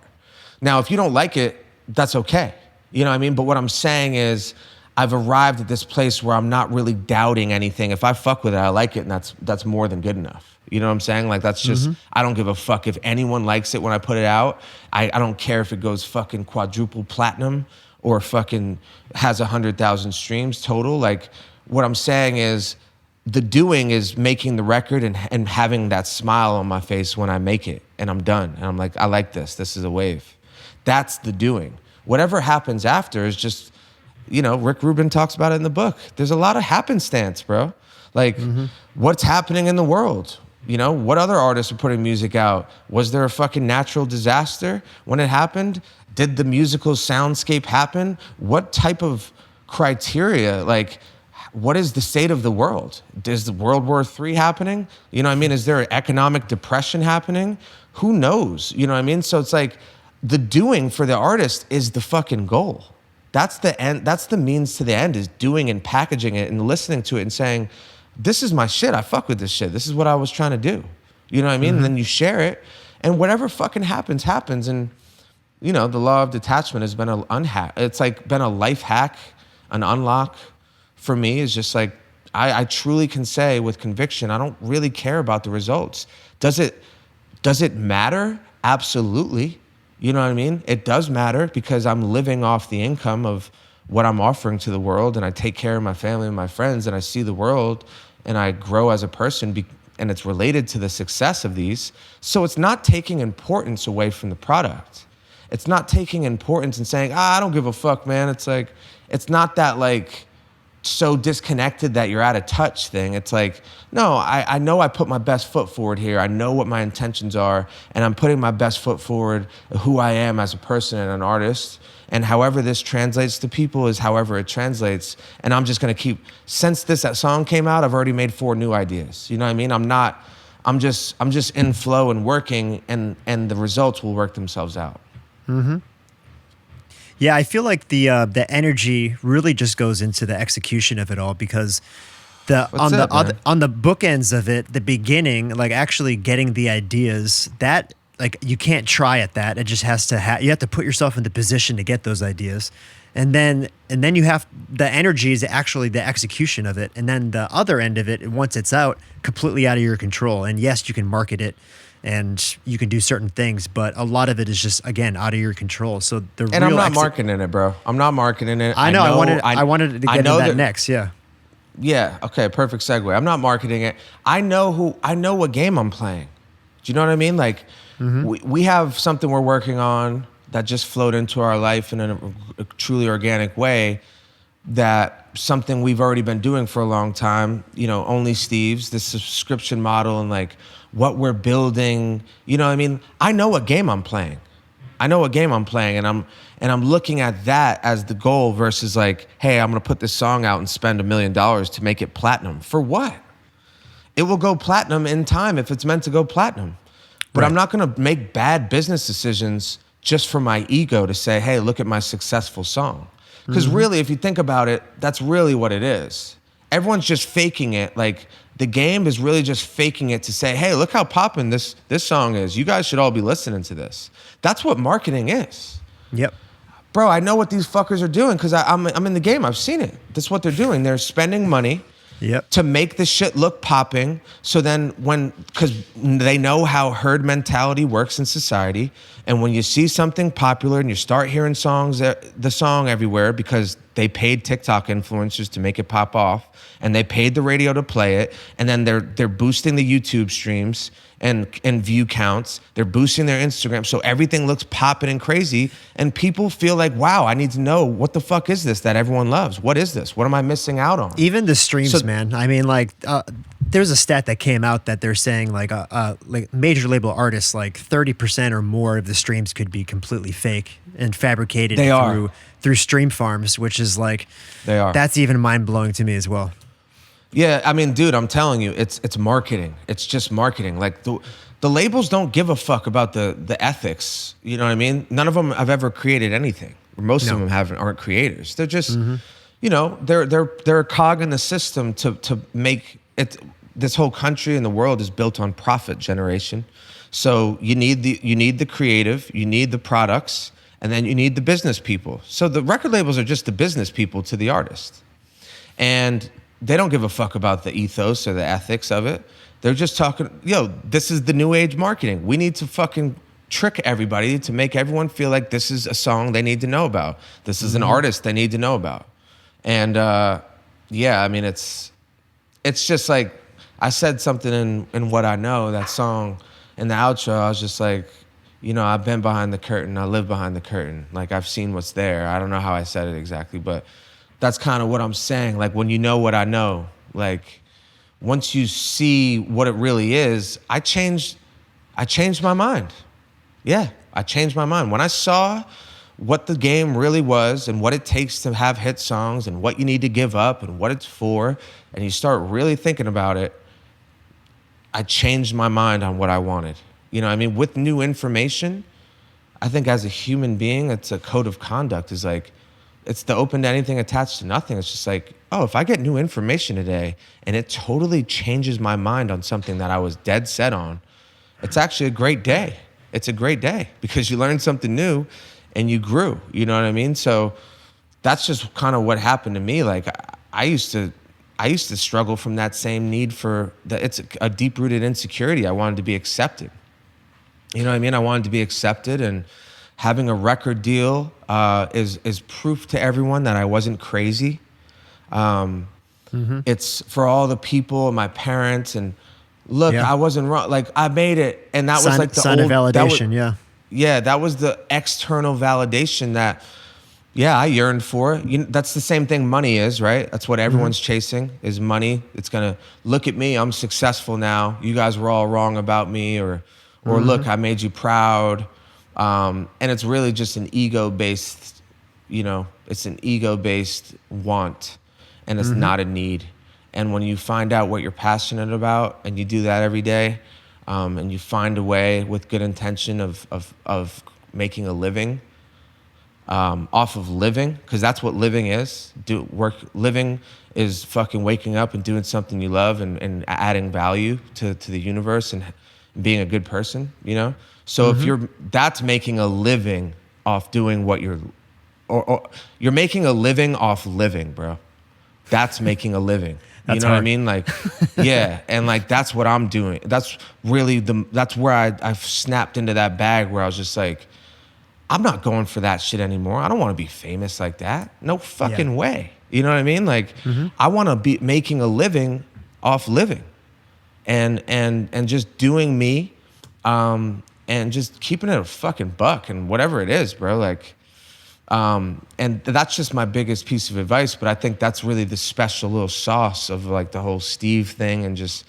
C: Now, if you don't like it, that's okay. You know what I mean? But what I'm saying is I've arrived at this place where I'm not really doubting anything. If I fuck with it, I like it, and that's more than good enough. You know what I'm saying? Like that's just, I don't give a fuck if anyone likes it when I put it out. I don't care if it goes fucking quadruple platinum or fucking has 100,000 streams total. Like what I'm saying is the doing is making the record and having that smile on my face when I make it and I'm done. And I'm like, I like this. This is a wave. That's the doing. Whatever happens after is just, Rick Rubin talks about it in the book. There's a lot of happenstance, bro. Like what's happening in the world? What other artists are putting music out? Was there a fucking natural disaster when it happened? Did the musical soundscape happen? What type of criteria, like, what is the state of the world? Is the World War III happening? You know what I mean? Is there an economic depression happening? Who knows? You know what I mean? So it's like the doing for the artist is the fucking goal. That's the end. That's the means to the end, is doing and packaging it and listening to it and saying, this is my shit. I fuck with this shit. This is what I was trying to do. You know what I mean? And then you share it, and whatever fucking happens, happens. And the law of detachment has been it's like been a life hack, an unlock for me. Is just like I truly can say with conviction, I don't really care about the results. Does it matter? Absolutely. You know what I mean? It does matter because I'm living off the income of what I'm offering to the world, and I take care of my family and my friends, and I see the world, and I grow as a person, and it's related to the success of these. So it's not taking importance away from the product. It's not taking importance and saying, I don't give a fuck, man. It's like, it's not that like so disconnected that you're out of touch thing. It's like, no, I know I put my best foot forward here. I know what my intentions are, and I'm putting my best foot forward, who I am as a person and an artist. And however this translates to people is however it translates. And I'm just gonna since that song came out, I've already made 4 new ideas. You know what I mean? I'm just in flow and working, and the results will work themselves out.
B: Yeah, I feel like the energy really just goes into the execution of it all, because the
C: What's up, man?
B: on the bookends of it, the beginning, like actually getting the ideas, that like you can't try at that. It just has to you have to put yourself in the position to get those ideas. And then you have the energy is actually the execution of it. And then the other end of it, once it's out, completely out of your control. And yes, you can market it and you can do certain things, but a lot of it is just, again, out of your control. So
C: I'm not marketing it, bro. I'm not marketing it.
B: I know. I wanted to get into that next. Yeah.
C: Yeah. Okay. Perfect segue. I'm not marketing it. I know what game I'm playing. Do you know what I mean? Like, we have something we're working on that just flowed into our life in a truly organic way. That something we've already been doing for a long time. You know, Only Steve's, the subscription model, and like what we're building. You know what I mean? I know what game I'm playing. And I'm looking at that as the goal versus like, hey, I'm gonna put this song out and spend $1 million to make it platinum. For what? It will go platinum in time if it's meant to go platinum. But right. I'm not gonna make bad business decisions just for my ego to say, hey, look at my successful song. Because really, if you think about it, that's really what it is. Everyone's just faking it. Like, the game is really just faking it to say, hey, look how poppin' this song is. You guys should all be listening to this. That's what marketing is.
B: Yep.
C: Bro, I know what these fuckers are doing because I'm in the game. I've seen it. That's what they're doing. They're spending money to make the shit look popping. So then because they know how herd mentality works in society, and when you see something popular and you start hearing the song everywhere because they paid TikTok influencers to make it pop off, and they paid the radio to play it, and then they're boosting the YouTube streams and view counts. They're boosting their Instagram, so everything looks popping and crazy, and people feel like, wow, I need to know what the fuck is this that everyone loves? What is this? What am I missing out on?
B: Even the streams, man. I mean, like, there's a stat that came out that they're saying like major label artists, like 30% or more of the streams could be completely fake and fabricated through stream farms, which is like, that's even mind blowing to me as well.
C: Yeah, I mean, dude, I'm telling you, it's marketing. It's just marketing. Like the labels don't give a fuck about the ethics. You know what I mean? None of them have ever created anything. Most of them aren't creators. They're just, you know, they're a cog in the system to make it. This whole country and the world is built on profit generation. So you need the creative, you need the products, and then you need the business people. So the record labels are just the business people to the artist. And they don't give a fuck about the ethos or the ethics of it. They're just talking, this is the new age marketing. We need to fucking trick everybody to make everyone feel like this is a song they need to know about. This is an artist they need to know about. And yeah, I mean, it's just like, I said something in What I Know, that song, in the outro. I was just like, I've been behind the curtain. I live behind the curtain. Like, I've seen what's there. I don't know how I said it exactly, but that's kind of what I'm saying. Like, when you know what I know, like, once you see what it really is, I changed my mind. Yeah, I changed my mind. When I saw what the game really was and what it takes to have hit songs and what you need to give up and what it's for, and you start really thinking about it, I changed my mind on what I wanted. You know what I mean? With new information, I think as a human being, it's a code of conduct. Is like, it's the open to anything attached to nothing. It's just like, oh, if I get new information today and it totally changes my mind on something that I was dead set on, it's actually a great day. It's a great day because you learned something new and you grew. You know what I mean? So that's just kind of what happened to me. Like, I used to struggle from that same need it's a deep-rooted insecurity. I wanted to be accepted. You know what I mean? I wanted to be accepted, and having a record deal is proof to everyone that I wasn't crazy. It's for all the people, my parents, and look, I wasn't wrong. Like, I made it, and that was like the
B: sign of validation.
C: Yeah, that was the external validation that, I yearned for. That's the same thing money is, right? That's what everyone's chasing, is money. It's gonna, look at me, I'm successful now. You guys were all wrong about me, or look, I made you proud. And it's really just an ego-based, it's an ego-based want, and it's not a need. And when you find out what you're passionate about and you do that every day, and you find a way with good intention of making a living, off of living, because that's what living is. Living is fucking waking up and doing something you love and adding value to the universe and being a good person, you know? So if that's making a living off doing what or you're making a living off living, bro. That's making a living. You know what I mean? Like, yeah. And like, that's what I'm doing. That's really that's where I've snapped into that bag where I was just like, I'm not going for that shit anymore. I don't want to be famous like that. No fucking way. You know what I mean? Like, I want to be making a living off living and just doing me, and just keeping it a fucking buck and whatever it is, bro. Like, and that's just my biggest piece of advice, but I think that's really the special little sauce of like the whole Steve thing and just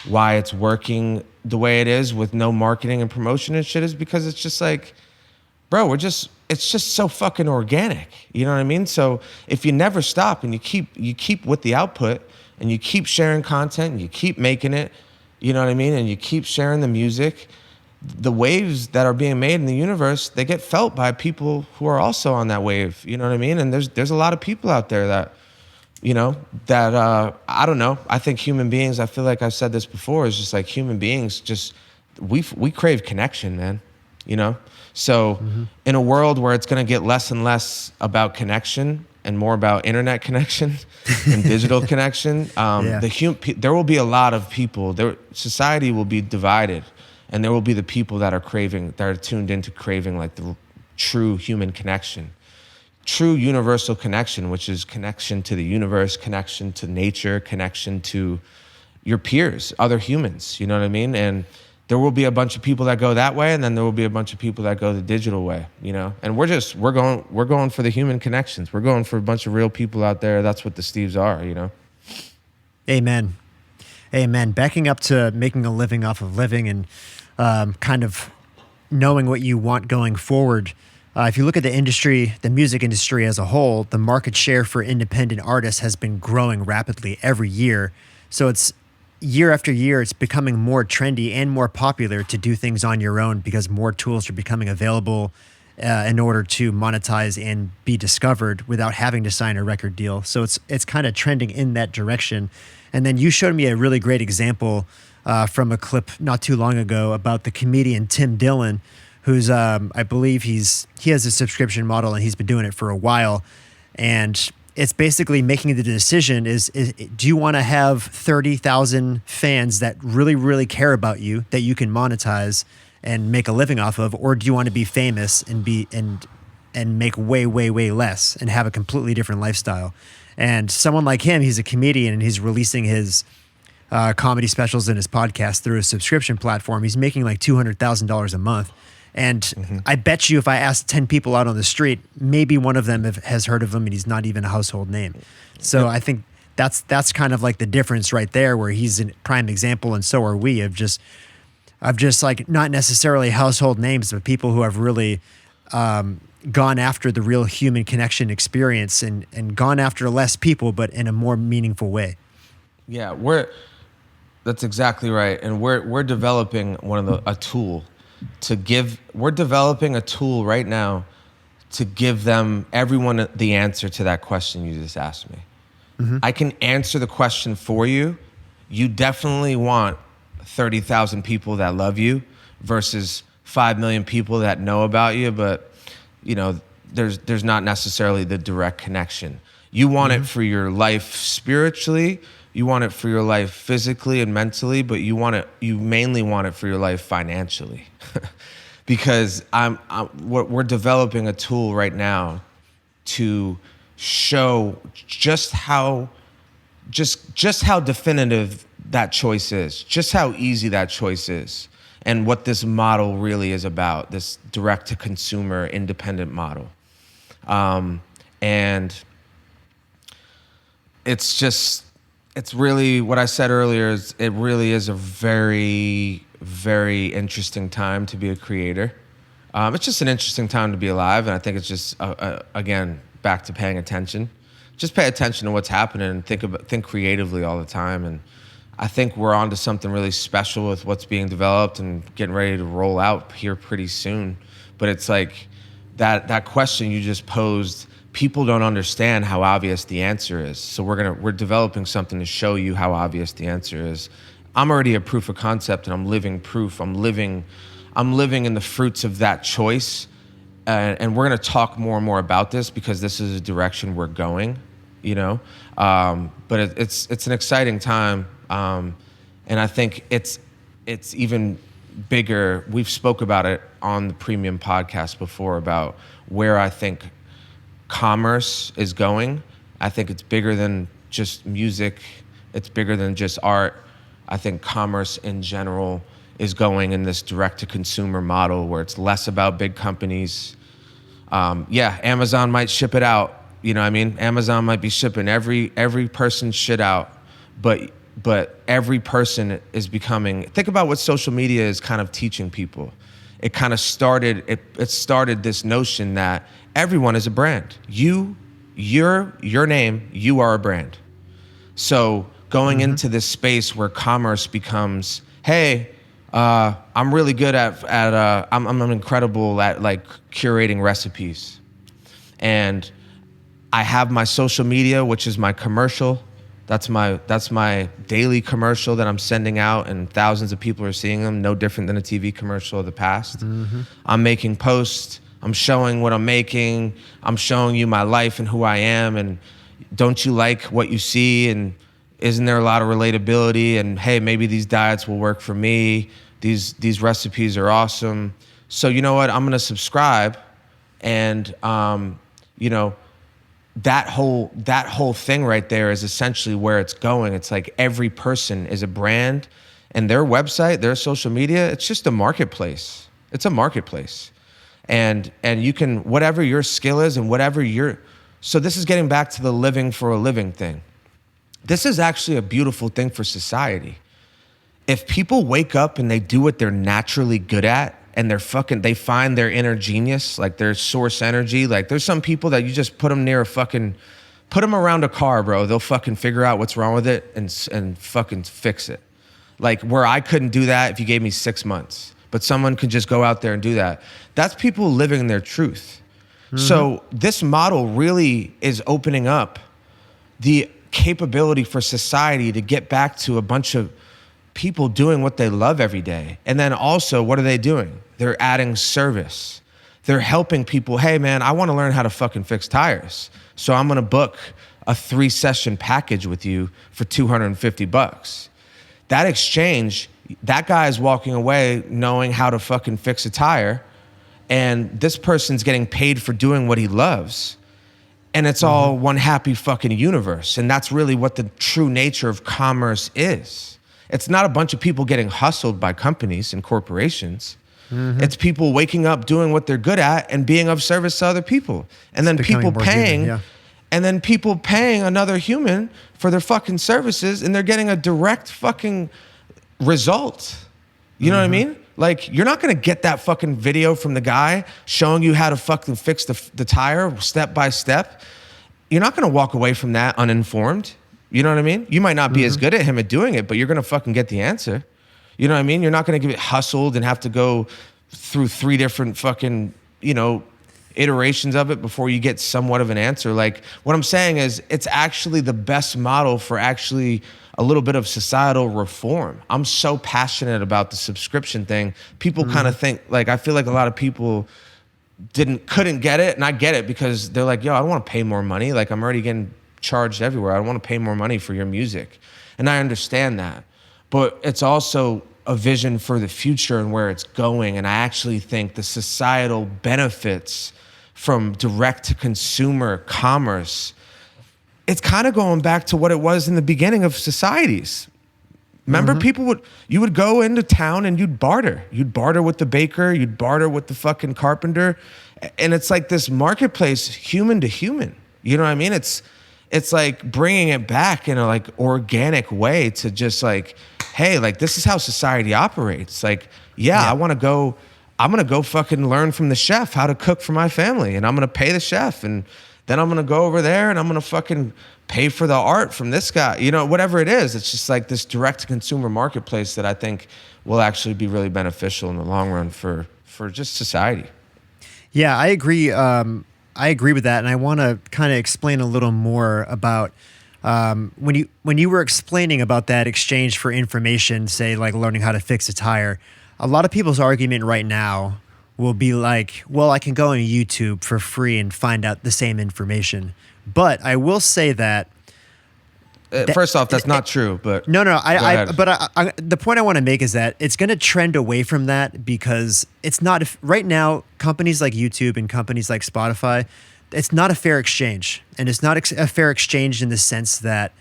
C: why it's working the way it is with no marketing and promotion and shit is because it's just like, bro, it's just so fucking organic. You know what I mean? So if you never stop and you keep with the output and you keep sharing content and you keep making it, you know what I mean? And you keep sharing the music, the waves that are being made in the universe, they get felt by people who are also on that wave. You know what I mean? And there's a lot of people out there that, you know, that, I don't know. I think human beings, I feel like I've said this before, is just like human beings just, we crave connection, man, you know? So in a world where it's going to get less and less about connection and more about internet connection and digital connection, there will be a lot of people, society will be divided. And there will be the people that are tuned into craving like the true human connection, true universal connection, which is connection to the universe, connection to nature, connection to your peers, other humans, you know what I mean? And there will be a bunch of people that go that way, and then there will be a bunch of people that go the digital way, you know? And we're going for the human connections. We're going for a bunch of real people out there. That's what the Steves are, you know?
B: Amen. Amen. Backing up to making a living off of living and kind of knowing what you want going forward. If you look at the industry, the music industry as a whole, the market share for independent artists has been growing rapidly every year. So it's year after year, it's becoming more trendy and more popular to do things on your own because more tools are becoming available in order to monetize and be discovered without having to sign a record deal. So it's kind of trending in that direction. And then you showed me a really great example from a clip not too long ago about the comedian Tim Dillon, who's I believe he has a subscription model and he's been doing it for a while. And it's basically making the decision is do you want to have 30,000 fans that really, really care about you that you can monetize and make a living off of, or do you want to be famous and make way, way, way less and have a completely different lifestyle? And someone like him, he's a comedian and he's releasing his comedy specials and his podcast through a subscription platform. He's making like $200,000 a month. And I bet you if I asked 10 people out on the street, maybe one of them has heard of him and he's not even a household name. So I think that's kind of like the difference right there where he's a prime example and so are we of just like not necessarily household names, but people who have really gone after the real human connection experience and gone after less people, but in a more meaningful way.
C: Yeah, that's exactly right. And we're developing a tool we're developing a tool right now to give everyone the answer to that question you just asked me. I can answer the question for you. You definitely want 30,000 people that love you versus 5 million people that know about you, but you know, there's not necessarily the direct connection. You want it for your life spiritually, you want it for your life physically and mentally, but you mainly want it for your life financially. Because we're developing a tool right now to show just how definitive that choice is, just how easy that choice is, and what this model really is about, this direct-to-consumer independent model. And it's really, what I said earlier, it really is a very, very interesting time to be a creator. It's just an interesting time to be alive, and I think it's just, again, back to paying attention. Just pay attention to what's happening and think creatively all the time. And I think we're onto something really special with what's being developed and getting ready to roll out here pretty soon. But it's like, that question you just posed, people don't understand how obvious the answer is. So we're developing something to show you how obvious the answer is. I'm already a proof of concept, and I'm living proof. I'm living in the fruits of that choice. And we're going to talk more and more about this because this is a direction we're going, you know. But it's an exciting time, and I think it's even bigger. We've spoke about it on the Premium podcast before about where I think commerce is going. I think it's bigger than just music. It's bigger than just art. I think commerce in general is going in this direct-to-consumer model where it's less about big companies. Amazon might ship it out. You know what I mean? Amazon might be shipping every person's shit out, but every person is becoming. Think about what social media is kind of teaching people. It kind of started. It started this notion that everyone is a brand. Your name. You are a brand. So going into this space where commerce becomes, hey, I'm really good I'm incredible at like curating recipes, and I have my social media, which is my commercial. That's my daily commercial that I'm sending out, and thousands of people are seeing them. No different than a TV commercial of the past. Mm-hmm. I'm making posts. I'm showing what I'm making. I'm showing you my life and who I am. And don't you like what you see? And isn't there a lot of relatability? And hey, maybe these diets will work for me. These recipes are awesome. So you know what? I'm gonna subscribe, and that whole thing right there is essentially where it's going. It's like every person is a brand, and their website, their social media, it's just a marketplace. It's a marketplace. And you can, whatever your skill is and so this is getting back to the living for a living thing. This is actually a beautiful thing for society. If people wake up and they do what they're naturally good at, and they find their inner genius, like their source energy. Like there's some people that you just put them around a car, bro. They'll fucking figure out what's wrong with it and fucking fix it. Like where I couldn't do that if you gave me 6 months, but someone could just go out there and do that. That's people living their truth. Mm-hmm. So this model really is opening up the capability for society to get back to a bunch of people doing what they love every day. And then also, what are they doing? They're adding service. They're helping people. Hey man, I want to learn how to fucking fix tires. So I'm going to book a 3-session package with you for $250. That exchange, that guy is walking away knowing how to fucking fix a tire. And this person's getting paid for doing what he loves. And it's all one happy fucking universe. And that's really what the true nature of commerce is. It's not a bunch of people getting hustled by companies and corporations. Mm-hmm. It's people waking up, doing what they're good at, and being of service to other people. And then people paying, and then people paying another human for their fucking services, and they're getting a direct fucking result. You know what I mean? Like, you're not gonna get that fucking video from the guy showing you how to fucking fix the tire step by step. You're not gonna walk away from that uninformed. You know what I mean? You might not be as good at him at doing it, but you're gonna fucking get the answer. You know what I mean? You're not gonna get hustled and have to go through 3 different fucking, iterations of it before you get somewhat of an answer. Like, what I'm saying is it's actually the best model for actually a little bit of societal reform. I'm so passionate about the subscription thing. People kind of think, like, I feel like a lot of people couldn't get it, and I get it because they're like, yo, I don't wanna pay more money. Like, I'm already getting charged everywhere. I don't want to pay more money for your music. And I understand that. But it's also a vision for the future and where it's going. And I actually think the societal benefits from direct to consumer commerce, it's kind of going back to what it was in the beginning of societies. Remember, you would go into town and you'd barter. You'd barter with the baker, you'd barter with the fucking carpenter. And it's like this marketplace, human to human. You know what I mean? It's like bringing it back in a like organic way to just like, hey, like this is how society operates. Like, I'm gonna go fucking learn from the chef how to cook for my family, and I'm gonna pay the chef, and then I'm gonna go over there and I'm gonna fucking pay for the art from this guy. Whatever it is, it's just like this direct to consumer marketplace that I think will actually be really beneficial in the long run for just society.
B: Yeah, I agree. I agree with that, and I want to kind of explain a little more about when you were explaining about that exchange for information, say like learning how to fix a tire. A lot of people's argument right now will be like, "Well, I can go on YouTube for free and find out the same information." But I will say that
C: First off, that's not true. But
B: no, no.
C: go ahead.
B: The point I want to make is that it's going to trend away from that because it's not right now. Companies like YouTube and companies like Spotify, it's not a fair exchange, and it's not a fair exchange in the sense that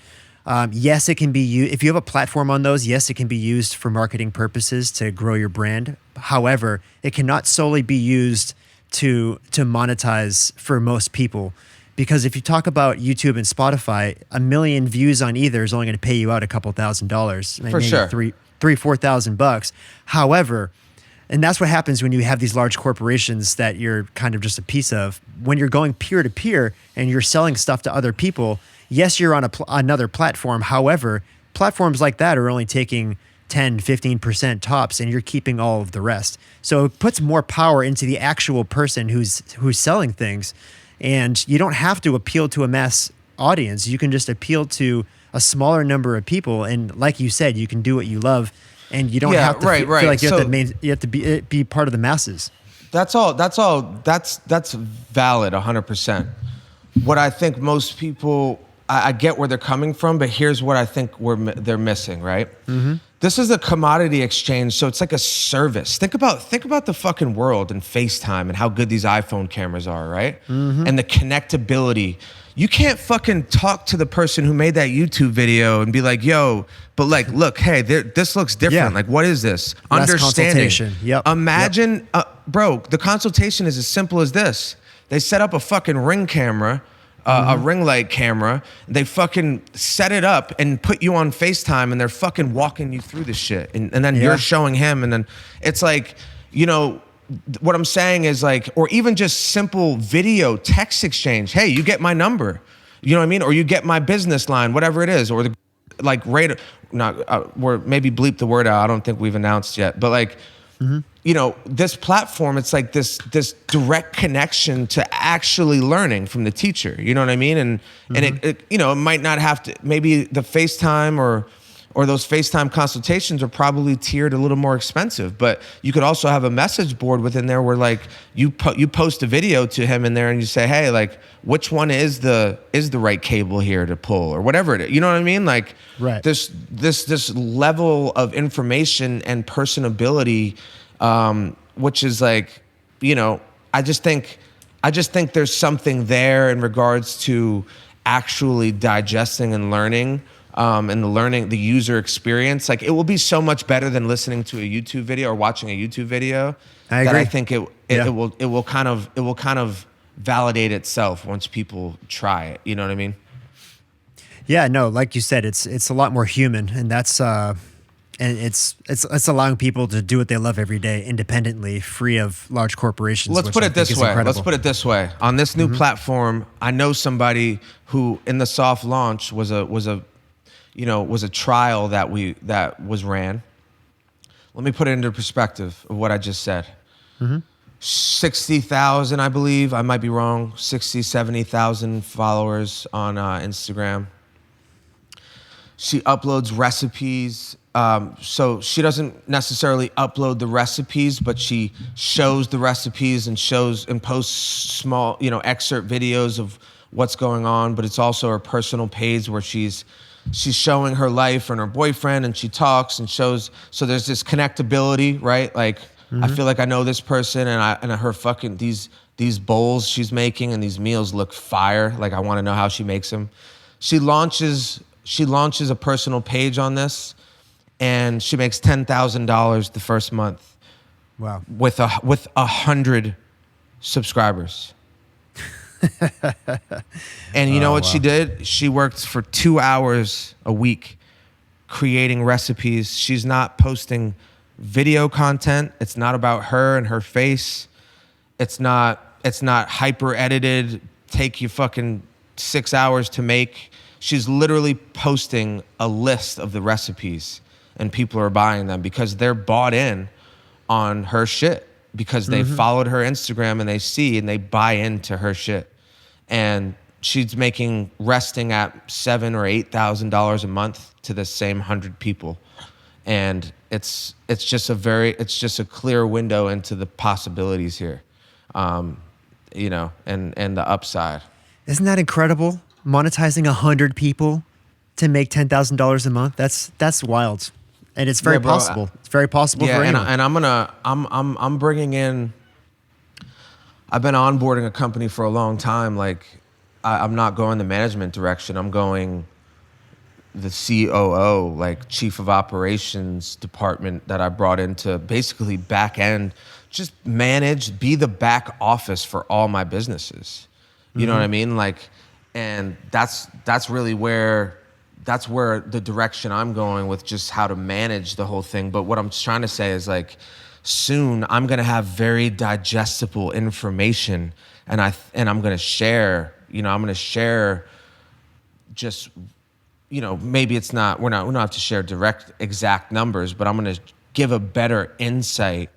B: yes, it can be used if you have a platform on those. Yes, it can be used for marketing purposes to grow your brand. However, it cannot solely be used to monetize for most people. Because if you talk about YouTube and Spotify, 1 million views on either is only going to pay you out a couple $1,000s,
C: For
B: maybe
C: sure.
B: $4,000. However, and that's what happens when you have these large corporations that you're kind of just a piece of. When you're going peer to peer and you're selling stuff to other people, yes, you're on another platform. However, platforms like that are only taking 10, 15% tops, and you're keeping all of the rest. So it puts more power into the actual person who's selling things. And you don't have to appeal to a mass audience. You can just appeal to a smaller number of people. And like you said, you can do what you love, and you don't have to feel like you have to be part of the masses.
C: That's all. That's valid, 100%. What I think most people, I get where they're coming from, but here's what I think they're missing. Right. Mm-hmm. This is a commodity exchange, so it's like a service. Think about the fucking world and FaceTime and how good these iPhone cameras are, right? Mm-hmm. And the connectability. You can't fucking talk to the person who made that YouTube video and be like, "Yo, but like, look, hey, this looks different. Yeah. Like, what is this?"
B: Less
C: Understanding.
B: Consultation. Yep.
C: Imagine, bro, the consultation is as simple as this. They set up a fucking Ring camera. A ring light camera. They fucking set it up and put you on FaceTime, and they're fucking walking you through the shit. And then you're showing him, and then it's like, you know, what I'm saying is like, or even just simple video text exchange. Hey, you get my number. You know what I mean? Or you get my business line, whatever it is. Or the like rate, or maybe bleep the word out. I don't think we've announced yet. But like, you know, this platform, it's like this direct connection to actually learning from the teacher. You know what I mean? And it you know, it might not have to, maybe the FaceTime or those FaceTime consultations are probably tiered a little more expensive, but you could also have a message board within there where like you post a video to him in there and you say, hey, like, which one is the right cable here to pull or whatever it is. You know what I mean? Like this level of information and personability, which is like, you know, I just think there's something there in regards to actually digesting and learning. And the user experience, like it will be so much better than listening to a YouTube video or watching a YouTube video.
B: I agree.
C: That I think it will kind of validate itself once people try it. You know what I mean?
B: Yeah, no, like you said, it's a lot more human, and that's and it's allowing people to do what they love every day independently, free of large corporations.
C: Let's put it this way. On this new platform, I know somebody who in the soft launch was a trial that was ran. Let me put it into perspective of what I just said. 60,000, I believe, I might be wrong, 60, 70,000 followers on Instagram. She uploads recipes. So she doesn't necessarily upload the recipes, but she shows the recipes and posts small, excerpt videos of what's going on. But it's also her personal page where she's showing her life and her boyfriend, and she talks and shows. So there's this connectability, right? Like I feel like I know this person, and her fucking these bowls she's making and these meals look fire. Like I want to know how she makes them. She launches a personal page on this, and she makes $10,000 the first month.
B: Wow!
C: With 100 subscribers. And you know what she did? She worked for 2 hours a week creating recipes. She's not posting video content. It's not about her and her face. It's not hyper edited, take you fucking 6 hours to make. She's literally posting a list of the recipes, and people are buying them because they're bought in on her shit. because they followed her Instagram and they see and they buy into her shit. And she's resting at $7,000 or $8,000 a month to the same 100 people. And it's just a clear window into the possibilities here, you know, and the upside.
B: Isn't that incredible? Monetizing 100 people to make $10,000 a month. That's wild. And it's very possible. It's very possible for anyone.
C: And I'm bringing in, I've been onboarding a company for a long time. Like, I'm not going the management direction. I'm going the COO, like chief of operations department that I brought in to basically back end, just manage, be the back office for all my businesses. You know what I mean? Like, and that's really where the direction I'm going with just how to manage the whole thing. But what I'm trying to say is, like, soon I'm going to have very digestible information, and I'm going to share, you know, I'm going to share just, you know, maybe it's not, we don't have to share direct exact numbers, but I'm going to give a better insight.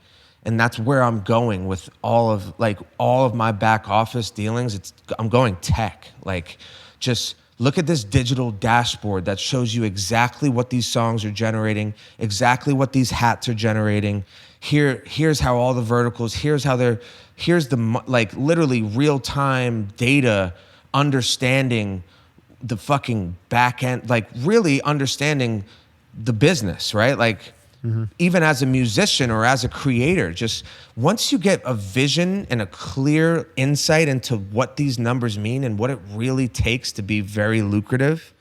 C: And that's where I'm going with all of my back office dealings. I'm going tech. Like, just look at this digital dashboard that shows you exactly what these songs are generating, exactly what these hats are generating. Here's how all the verticals, here's the, like, literally real-time data, understanding the fucking back end, like really understanding the business, right? Like, even as a musician or as a creator, just once you get a vision and a clear insight into what these numbers mean and what it really takes to be very lucrative,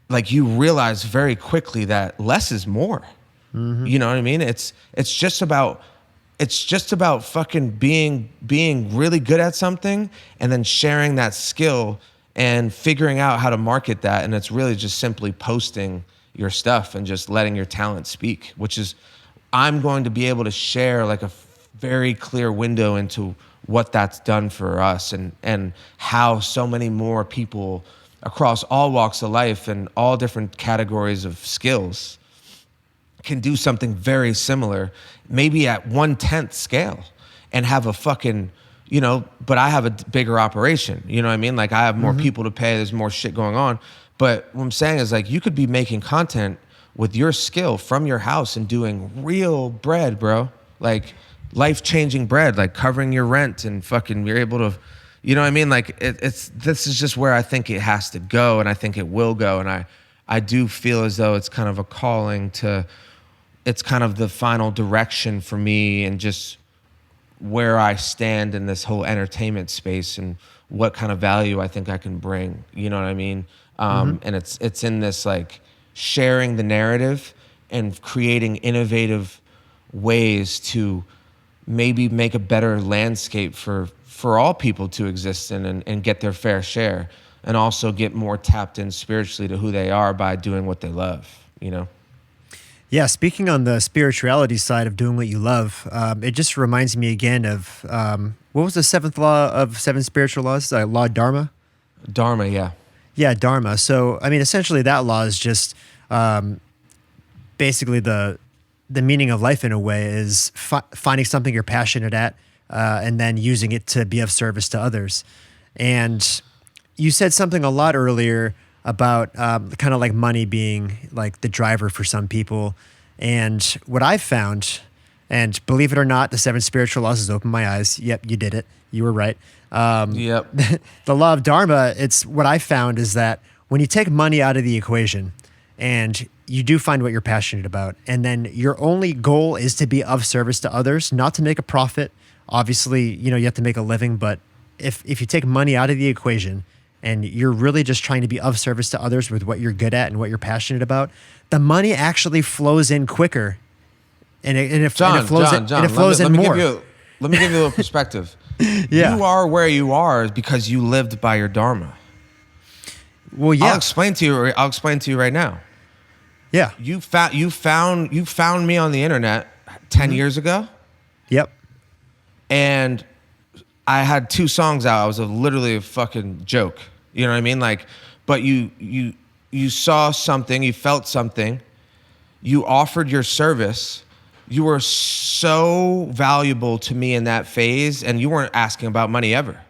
C: like, you realize very quickly that less is more. You know what I mean? It's just about fucking being really good at something and then sharing that skill and figuring out how to market that. And it's really just simply posting your stuff and just letting your talent speak, which is, I'm going to be able to share like a very clear window into what that's done for us and how so many more people across all walks of life and all different categories of skills can do something very similar, maybe at 1/10 scale, and have a fucking, you know, but I have a bigger operation, you know what I mean? Like, I have more people to pay, there's more shit going on. But what I'm saying is, like, you could be making content with your skill from your house and doing real bread, bro. Like, life-changing bread, like covering your rent, and fucking you're able to, you know what I mean? Like, this is just where I think it has to go, and I think it will go. And I do feel as though it's kind of a calling to, it's kind of the final direction for me, and just where I stand in this whole entertainment space and what kind of value I think I can bring. You know what I mean? And it's in this, like, sharing the narrative and creating innovative ways to maybe make a better landscape for all people to exist in and get their fair share, and also get more tapped in spiritually to who they are by doing what they love, you know?
B: Yeah, speaking on the spirituality side of doing what you love, it just reminds me again of, what was the seventh law of seven spiritual laws? Law Dharma?
C: Dharma, yeah.
B: Yeah, Dharma. So, I mean, essentially that law is just basically the meaning of life in a way is finding something you're passionate at and then using it to be of service to others. And you said something a lot earlier about kind of like money being like the driver for some people. And what I've found, and believe it or not, the seven spiritual laws has opened my eyes. Yep, you did it. You were right.
C: Yep.
B: The law of Dharma, it's what I found is that when you take money out of the equation and you do find what you're passionate about, and then your only goal is to be of service to others, not to make a profit. Obviously, you know, you have to make a living, but if you take money out of the equation and you're really just trying to be of service to others with what you're good at and what you're passionate about, the money actually flows in quicker. And it flows in more.
C: Let me give you a little perspective.
B: Yeah.
C: You are where you are because you lived by your Dharma.
B: Well, yeah.
C: I'll explain to you right now.
B: Yeah.
C: You found me on the internet 10 years ago.
B: Yep.
C: And I had 2 songs out. I was literally a fucking joke. You know what I mean? Like, but you saw something, you felt something, you offered your service, You were so valuable to me in that phase, and you weren't asking about money ever.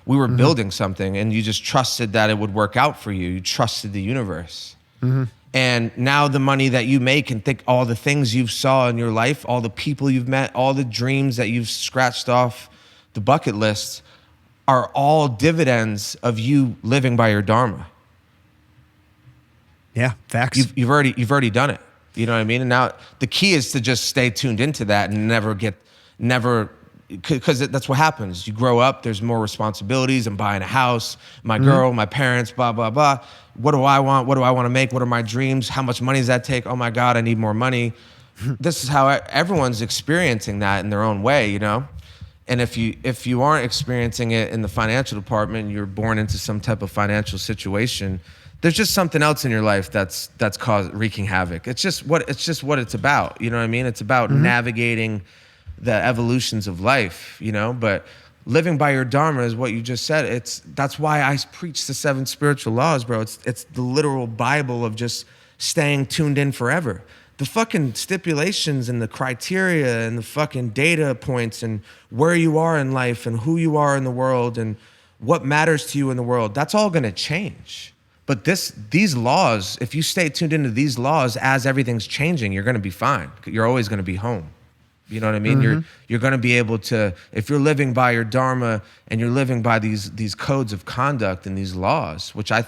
C: We were building something, and you just trusted that it would work out for you. You trusted the universe. And now the money that you make, and think all the things you've saw in your life, all the people you've met, all the dreams that you've scratched off the bucket list are all dividends of you living by your dharma.
B: Yeah, facts.
C: You've already done it. You know what I mean? And now the key is to just stay tuned into that and because that's what happens. You grow up, there's more responsibilities. I'm buying a house, my girl, my parents, blah, blah, blah. What do I want? What do I want to make? What are my dreams? How much money does that take? Oh my God, I need more money. This is how everyone's experiencing that in their own way, you know? And if you aren't experiencing it in the financial department, you're born into some type of financial situation, there's just something else in your life that's wreaking havoc. It's just what it's about. You know what I mean? It's about navigating the evolutions of life, you know? But living by your dharma is what you just said. That's why I preach the 7 spiritual laws, bro. It's the literal Bible of just staying tuned in forever. The fucking stipulations and the criteria and the fucking data points and where you are in life and who you are in the world and what matters to you in the world, that's all gonna change. But these laws, if you stay tuned into these laws as everything's changing, you're gonna be fine. You're always gonna be home. You know what I mean? You're gonna be able to, if you're living by your dharma and you're living by these codes of conduct and these laws, which I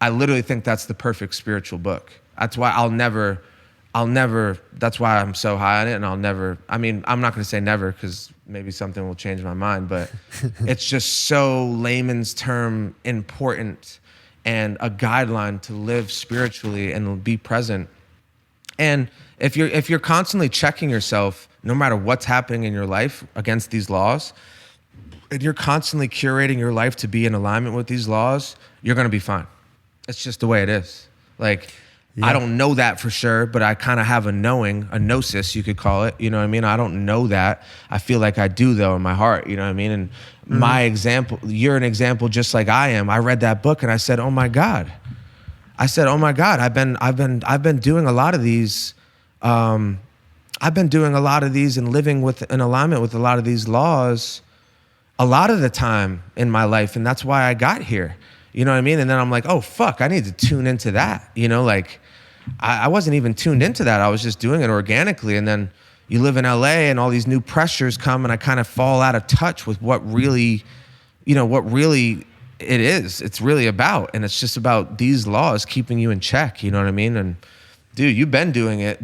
C: literally think that's the perfect spiritual book. That's why I'll never, that's why I'm so high on it, and I'm not gonna say never, because maybe something will change my mind, but it's just so layman's term important and a guideline to live spiritually and be present. And if you're constantly checking yourself, no matter what's happening in your life against these laws, and you're constantly curating your life to be in alignment with these laws, you're gonna be fine. It's just the way it is. Like, yeah. I don't know that for sure, but I kind of have a knowing, a gnosis, you could call it. You know what I mean? I don't know that. I feel like I do, though, in my heart. You know what I mean? And my example, you're an example just like I am. I read that book and I said, oh my God. I've been doing a lot of these. I've been doing a lot of these and living in alignment with a lot of these laws a lot of the time in my life. And that's why I got here. You know what I mean? And then I'm like, oh, fuck, I need to tune into that. You know, like I wasn't even tuned into that. I was just doing it organically. And then you live in LA and all these new pressures come and I kind of fall out of touch with what really it is. It's really about. And it's just about these laws keeping you in check. You know what I mean? And dude, you've been doing it.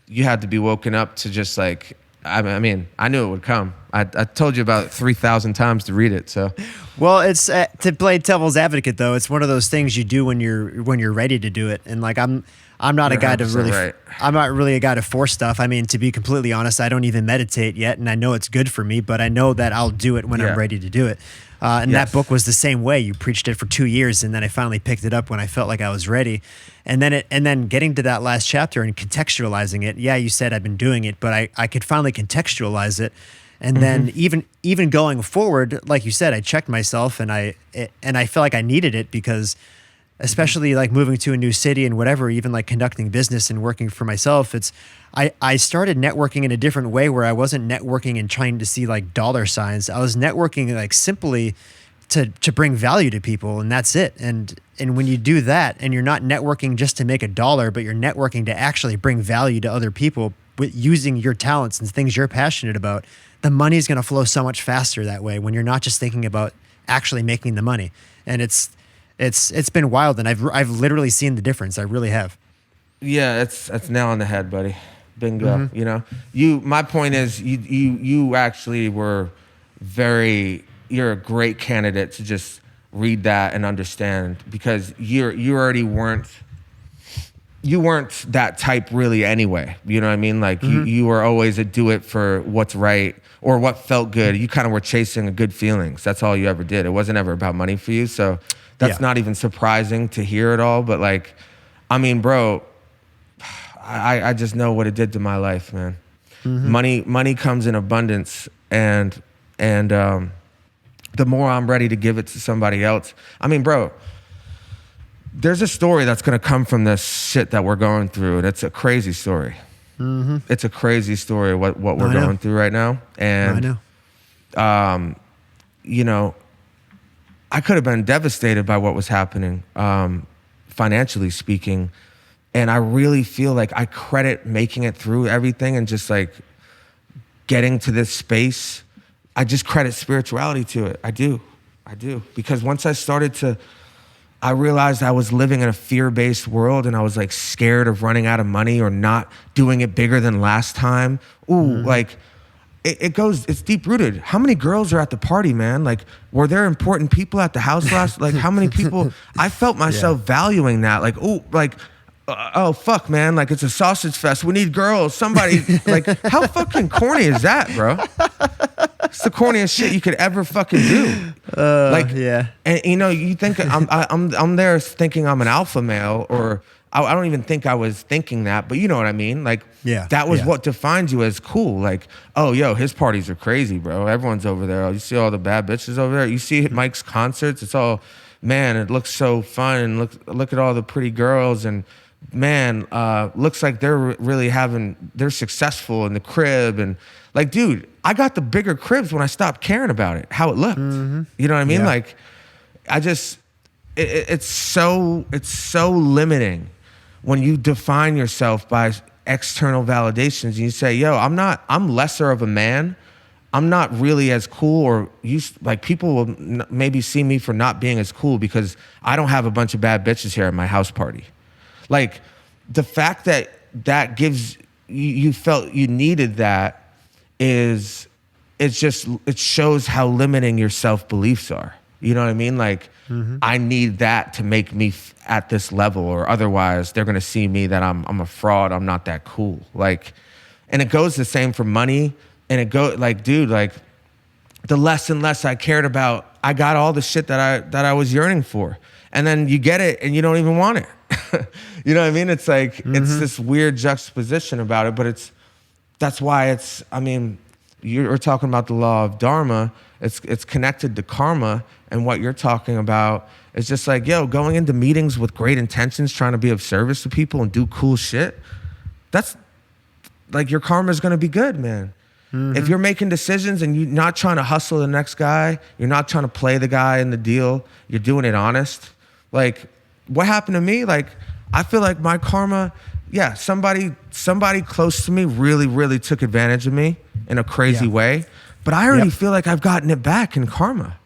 C: You had to be woken up to just like, I mean, I knew it would come. I told you about it 3,000 times to read it. So,
B: well, it's to play devil's advocate though. It's one of those things you do when you're ready to do it. And like I'm not a guy to really. Right. I'm not really a guy to force stuff. I mean, to be completely honest, I don't even meditate yet, and I know it's good for me. But I know that I'll do it when I'm ready to do it. And that book was the same way. You preached it for 2 years, and then I finally picked it up when I felt like I was ready. And then getting to that last chapter and contextualizing it. Yeah, you said I've been doing it, but I could finally contextualize it. And then even going forward, like you said, I checked myself, and I felt like I needed it because, especially like moving to a new city and whatever, even like conducting business and working for myself, I started networking in a different way where I wasn't networking and trying to see like dollar signs. I was networking like simply to bring value to people, and that's it. And when you do that, and you're not networking just to make a dollar, but you're networking to actually bring value to other people with using your talents and things you're passionate about, the money is going to flow so much faster that way when you're not just thinking about actually making the money. And it's been wild, and I've literally seen the difference. I really have.
C: Yeah, that's nail on the head, buddy. Bingo. You know, my point is you actually were you're a great candidate to just read that and understand, because you already weren't that type really anyway. You know what I mean? Like you were always a do it for what's right or what felt good. You kind of were chasing good feelings. That's all you ever did. It wasn't ever about money for you. So that's not even surprising to hear at all. But like, I mean, bro, I just know what it did to my life, man. Money comes in abundance, and the more I'm ready to give it to somebody else. I mean, bro, there's a story that's gonna come from this shit that we're going through, and it's a crazy story. It's a crazy story what we're going through right now. And
B: I know.
C: you know, I could have been devastated by what was happening, financially speaking. And I really feel like I credit making it through everything and just like getting to this space. I just credit spirituality to it. I do. Because once I realized I was living in a fear-based world and I was like scared of running out of money or not doing it bigger than last time. Like it's deep rooted. How many girls are at the party, man? Like, were there important people at the house last? Like, how many people? I felt myself valuing that. Like, oh fuck, man. Like, it's a sausage fest. We need girls. Somebody, like, how fucking corny is that, bro? It's the corniest shit you could ever fucking do. And you know, you think I'm there thinking I'm an alpha male, or I don't even think I was thinking that, but you know what I mean? Like, that was what defines you as cool. Like, oh, yo, his parties are crazy, bro. Everyone's over there. You see all the bad bitches over there. You see Mike's concerts. It's all, man, it looks so fun. And look at all the pretty girls. And man, looks like they're they're successful in the crib. And like, dude, I got the bigger cribs when I stopped caring about it, how it looked. You know what I mean? Like, it's so limiting when you define yourself by external validations and you say, yo, I'm lesser of a man. I'm not really as cool, or like people will maybe see me for not being as cool because I don't have a bunch of bad bitches here at my house party. Like, the fact that gives you felt you needed that it shows how limiting your self-beliefs are. You know what I mean? Like, I need that to make me at this level, or otherwise they're gonna see me that I'm a fraud. I'm not that cool. Like, and it goes the same for money. And it goes like, dude, like, the less and less I cared about, I got all the shit that I was yearning for, and then you get it and you don't even want it. You know what I mean? It's like it's this weird juxtaposition about it, but that's why I mean, you're talking about the law of dharma. It's connected to karma, and what you're talking about is just like, yo, going into meetings with great intentions, trying to be of service to people and do cool shit. That's like, your karma is gonna be good, man. If you're making decisions and you're not trying to hustle the next guy, you're not trying to play the guy in the deal, you're doing it honest. Like, what happened to me? Like, I feel like my karma, somebody close to me really, really took advantage of me in a crazy way. But I already feel like I've gotten it back in karma.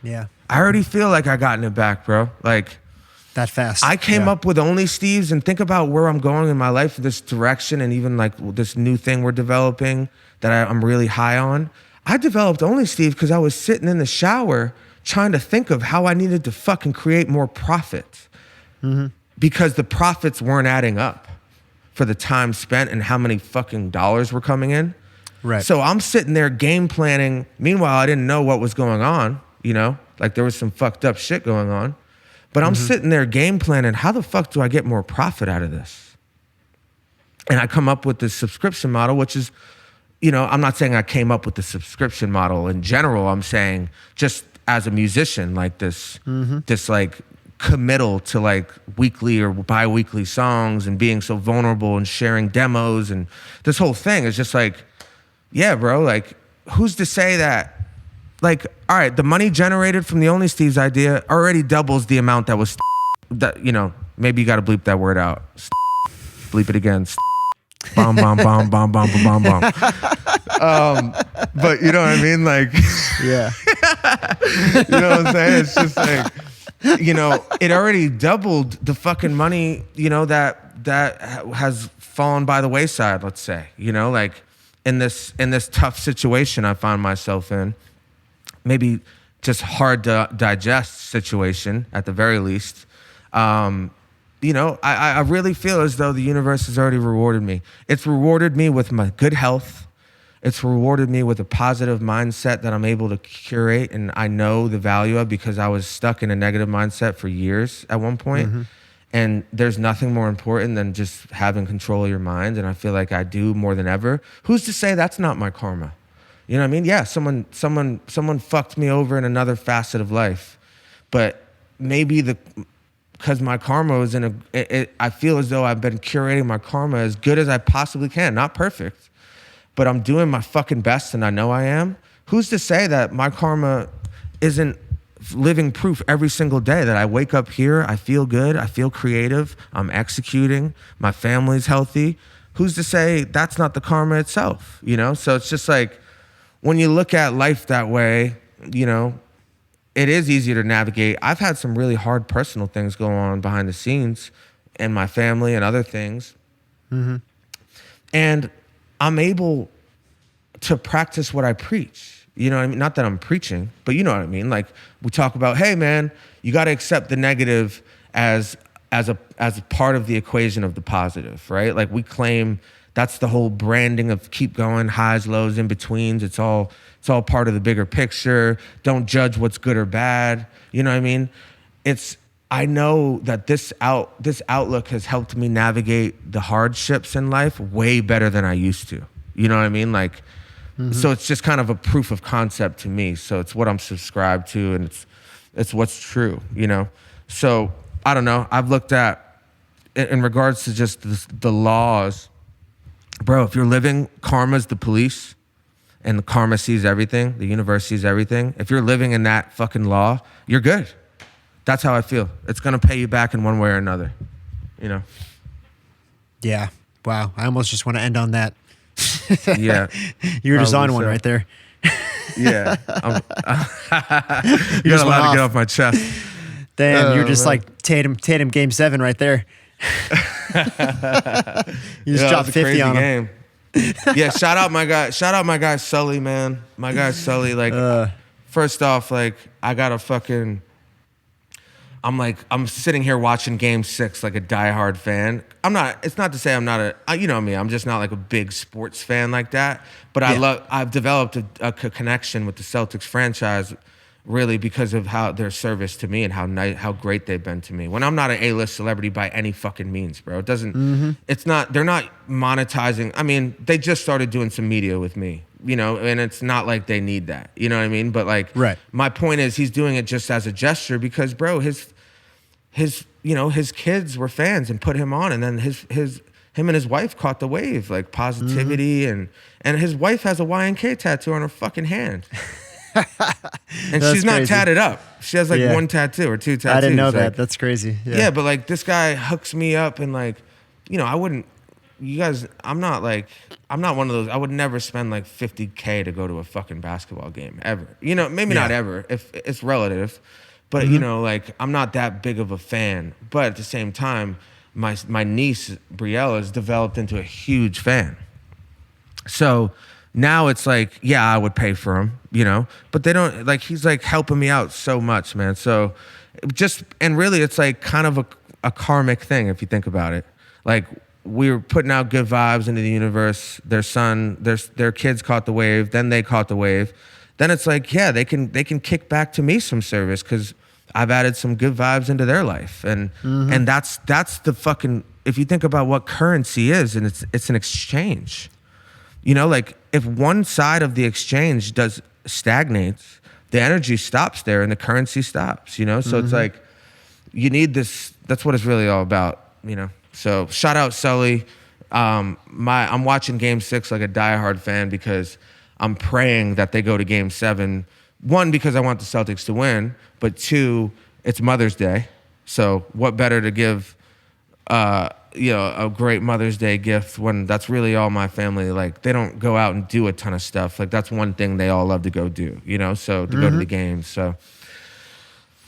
B: Yeah.
C: I already feel like I've gotten it back, bro. Like,
B: that fast.
C: I came up with Only Steve's, and think about where I'm going in my life, this direction, and even like this new thing we're developing that I'm really high on. I developed Only Steve because I was sitting in the shower trying to think of how I needed to fucking create more profit. Because the profits weren't adding up for the time spent and how many fucking dollars were coming in.
B: Right.
C: So I'm sitting there game planning. Meanwhile, I didn't know what was going on, you know? Like, there was some fucked up shit going on. But I'm sitting there game planning, how the fuck do I get more profit out of this? And I come up with this subscription model, which is, you know, I'm not saying I came up with the subscription model in general. I'm saying just as a musician, like this like committal to like weekly or bi-weekly songs and being so vulnerable and sharing demos, and this whole thing is just like, yeah, bro, like, who's to say that, like, all right, the money generated from the Only Steve's idea already doubles the amount that was, that, you know, maybe you got to bleep that word out. Bleep it again. Bomb, bomb, bomb, bomb, bomb, bomb, bomb. But you know what I mean? Like,
B: Yeah.
C: you know what I'm saying? It's just like, you know, it already doubled the fucking money, you know, that has fallen by the wayside, let's say, you know, like in this tough situation I find myself in, maybe just hard to digest situation at the very least. You know, I really feel as though the universe has already rewarded me. It's rewarded me with my good health. It's rewarded me with a positive mindset that I'm able to curate, and I know the value of, because I was stuck in a negative mindset for years at one point. And there's nothing more important than just having control of your mind, and I feel like I do more than ever. Who's to say that's not my karma? You know what I mean? Yeah, someone fucked me over in another facet of life, but maybe because my karma is I feel as though I've been curating my karma as good as I possibly can. Not perfect, but I'm doing my fucking best, and I know I am. Who's to say that my karma isn't living proof every single day that I wake up here, I feel good, I feel creative, I'm executing, my family's healthy. Who's to say that's not the karma itself, you know? So it's just like, when you look at life that way, you know, it is easier to navigate. I've had some really hard personal things going on behind the scenes in my family and other things. Mm-hmm. And I'm able to practice what I preach. You know what I mean? Not that I'm preaching, but you know what I mean? Like, we talk about, hey man, you got to accept the negative as a part of the equation of the positive, right? Like, we claim that's the whole branding of keep going, highs, lows, in betweens. It's all part of the bigger picture. Don't judge what's good or bad. You know what I mean? I know that this outlook has helped me navigate the hardships in life way better than I used to. You know what I mean? Like, so it's just kind of a proof of concept to me. So it's what I'm subscribed to, and it's what's true, you know? So I don't know. I've looked at, in regards to just the laws, bro, if you're living, karma's the police, and the karma sees everything, the universe sees everything. If you're living in that fucking law, you're good. That's how I feel. It's gonna pay you back in one way or another, you know?
B: Yeah. Wow. I almost just want to end on that.
C: Yeah.
B: You were just on one right there.
C: Yeah. You got a lot to get off my chest.
B: Damn, you're just like Tatum game 7 right there. You just dropped 50 on him.
C: Yeah, shout out my guy Sully, man. My guy Sully, like, first off, like, I'm sitting here watching Game 6 like a diehard fan. It's not to say I'm not you know me, I'm just not like a big sports fan like that. But I've developed a connection with the Celtics franchise really because of how their service to me and how great they've been to me. When I'm not an A-list celebrity by any fucking means, bro. It doesn't, they're not monetizing. I mean, they just started doing some media with me, you know, and it's not like they need that, you know what I mean? But like,
B: right.
C: My point is he's doing it just as a gesture because, bro, his kids were fans and put him on, and then him and his wife caught the wave, like positivity, and his wife has a YNK tattoo on her fucking hand. And she's not crazy. Tatted up. She has like one tattoo or two tattoos.
B: I didn't know
C: like,
B: that. That's crazy.
C: Yeah, but like this guy hooks me up, and like, you know, I'm not one of those. I would never spend like $50K to go to a fucking basketball game ever. You know, maybe not ever, if it's relative. But you know, like, I'm not that big of a fan. But at the same time, my niece Brielle has developed into a huge fan. So now it's like, yeah, I would pay for him, you know, but they don't, like, he's like helping me out so much, man. So and really it's like kind of a karmic thing if you think about it. Like, we were putting out good vibes into the universe. Their kids caught the wave, then they caught the wave. Then it's like, yeah, they can kick back to me some service because I've added some good vibes into their life. And that's the fucking, if you think about what currency is, and it's an exchange. You know, like, if one side of the exchange stagnates, the energy stops there and the currency stops, you know? So it's like, you need this, that's what it's really all about, you know? So shout out Sully. I'm watching Game 6 like a diehard fan because I'm praying that they go to Game 7. One, because I want the Celtics to win, but two, it's Mother's Day. So what better to give, a great Mother's Day gift when that's really all my family, like, they don't go out and do a ton of stuff. Like, that's one thing they all love to go do, you know? So to go to the games. So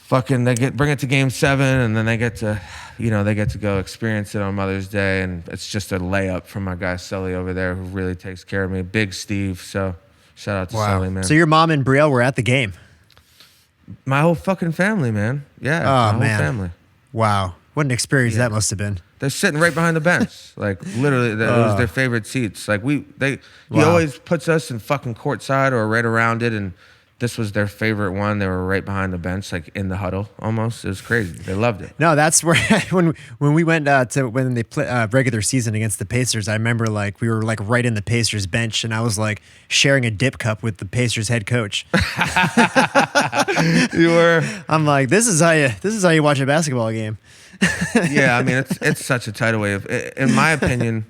C: fucking bring it to Game 7, and then they get to go experience it on Mother's Day, and it's just a layup from my guy Sully over there, who really takes care of me. Big Steve. So shout out to Sully, man.
B: So your mom and Brielle were at the game?
C: My whole fucking family, man. Yeah, my whole family.
B: Wow. What an experience that must have been.
C: They're sitting right behind the bench. Like, literally, it was their favorite seats. Like, he always puts us in fucking courtside or right around it, and this was their favorite one. They were right behind the bench, like in the huddle almost. It was crazy. They loved it.
B: No, that's where when we went to when they play regular season against the Pacers, I remember like we were like right in the Pacers bench, and I was like sharing a dip cup with the Pacers head coach.
C: You were.
B: I'm like, this is how you watch a basketball game.
C: Yeah, I mean it's such a tidal wave. In my opinion,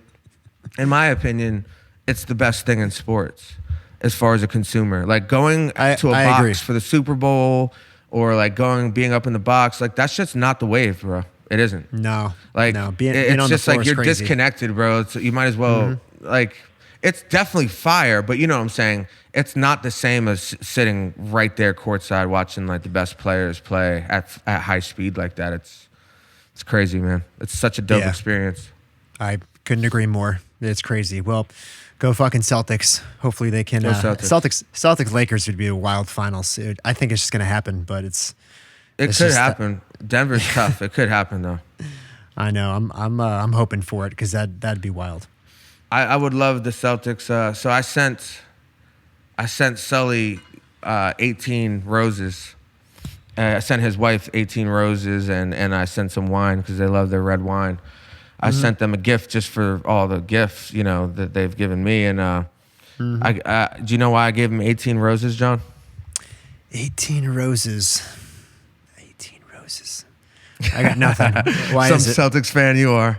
C: it's the best thing in sports as far as a consumer. Like going to a box
B: agree.
C: for the Super Bowl, or like being up in the box, like that's just not the wave, bro. It isn't.
B: No,
C: like
B: no. Being
C: it's
B: on
C: just
B: the floor
C: like
B: is
C: you're
B: crazy.
C: disconnected, bro. So you might as well like. It's definitely fire, but you know what I'm saying? It's not the same as sitting right there courtside watching like the best players play at high speed like that. It's crazy, man. It's such a dope experience.
B: I couldn't agree more. It's crazy. Well, go fucking Celtics. Hopefully they can.
C: Go Celtics.
B: Celtics Lakers would be a wild finals. I think it's just going to happen, but it
C: could happen. Denver's tough. It could happen though.
B: I know. I'm hoping for it because that'd be wild.
C: I would love the Celtics. So I sent Sully 18 roses. I sent his wife 18 roses, and I sent some wine because they love their red wine. I sent them a gift just for all the gifts, you know, that they've given me. And do you know why I gave them 18 roses, John?
B: 18 roses. 18 roses. I got nothing. Why
C: Some
B: is it?
C: Celtics fan you are.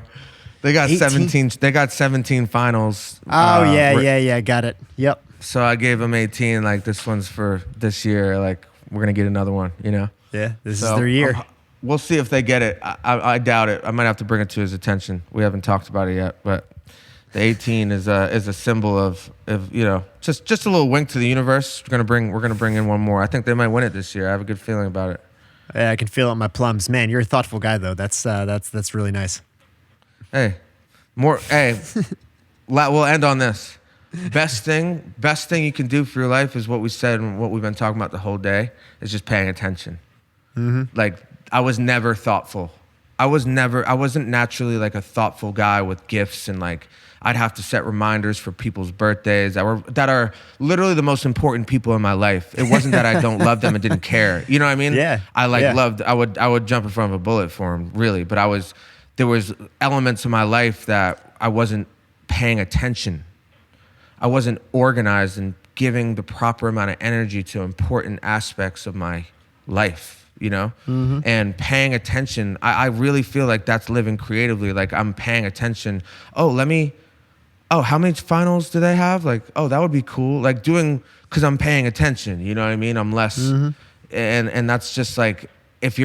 C: They got
B: 18?
C: 17. They got 17 finals.
B: Oh yeah. Got it. Yep.
C: So I gave them 18. Like this one's for this year. Like we're gonna get another one. You know.
B: Yeah. This is their year.
C: We'll see if they get it. I doubt it. I might have to bring it to his attention. We haven't talked about it yet, but the 18 is a symbol of you know, just a little wink to the universe. We're gonna bring in one more. I think they might win it this year. I have a good feeling about it.
B: Yeah, I can feel it in my plums. Man, you're a thoughtful guy though. That's really nice.
C: Hey, more. Hey, we'll end on this. Best thing you can do for your life is what we said and what we've been talking about the whole day is just paying attention. Like I was never thoughtful. I wasn't naturally like a thoughtful guy with gifts, and like I'd have to set reminders for people's birthdays that are literally the most important people in my life. It wasn't that I don't love them and didn't care. You know what I mean?
B: Yeah.
C: I loved. I would jump in front of a bullet for them, really. But there was elements of my life that I wasn't paying attention. I wasn't organized and giving the proper amount of energy to important aspects of my life, you know? And paying attention, I really feel like that's living creatively. Like I'm paying attention. How many finals do they have? Like, that would be cool. Like because I'm paying attention, you know what I mean? I'm less, and that's just like, if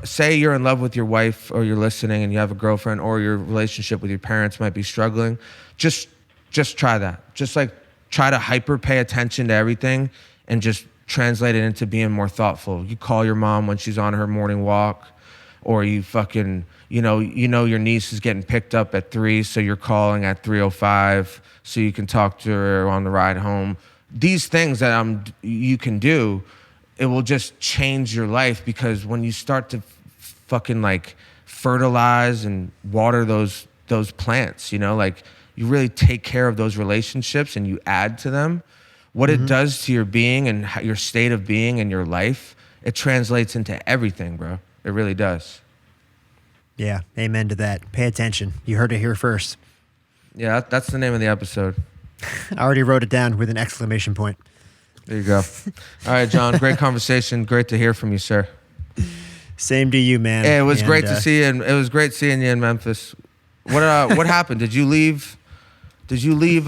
C: say you're in love with your wife or you're listening and you have a girlfriend or your relationship with your parents might be struggling, just try that. Just like try to hyper pay attention to everything and just translate it into being more thoughtful. You call your mom when she's on her morning walk, or you fucking, you know your niece is getting picked up at 3, so you're calling at 3:05 so you can talk to her on the ride home. These things that you can do, it will just change your life, because when you start to fucking like fertilize and water those plants, you know, like you really take care of those relationships and you add to them, what it does to your being and your state of being and your life, it translates into everything, bro. It really does.
B: Yeah, amen to that. Pay attention. You heard it here first.
C: Yeah, that's the name of the episode.
B: I already wrote it down with an exclamation point.
C: There you go. All right, John, great conversation. Great to hear from you, sir.
B: Same to you, man.
C: Hey, it was great to see you. And it was great seeing you in Memphis. What happened? Did you leave?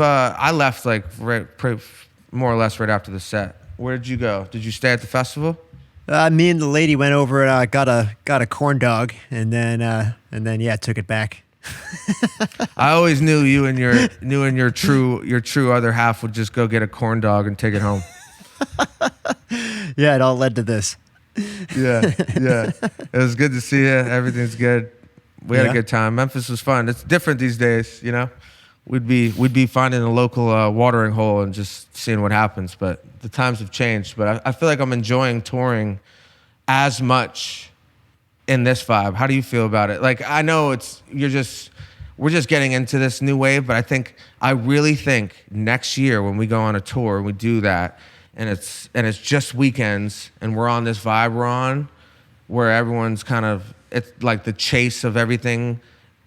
C: I left like more or less right after the set. Where did you go? Did you stay at the festival?
B: Me and the lady went over and got a corn dog, and then took it back.
C: I always knew you and your true other half would just go get a corn dog and take it home.
B: Yeah, it all led to this.
C: Yeah. It was good to see you. Everything's good. We had a good time. Memphis was fun. It's different these days, you know. We'd be finding a local watering hole and just seeing what happens. But the times have changed. But I feel like I'm enjoying touring as much in this vibe. How do you feel about it? Like, I know we're just getting into this new wave, but I really think next year when we go on a tour and we do that, and it's just weekends, and we're on this vibe we're on, where everyone's kind of, it's like the chase of everything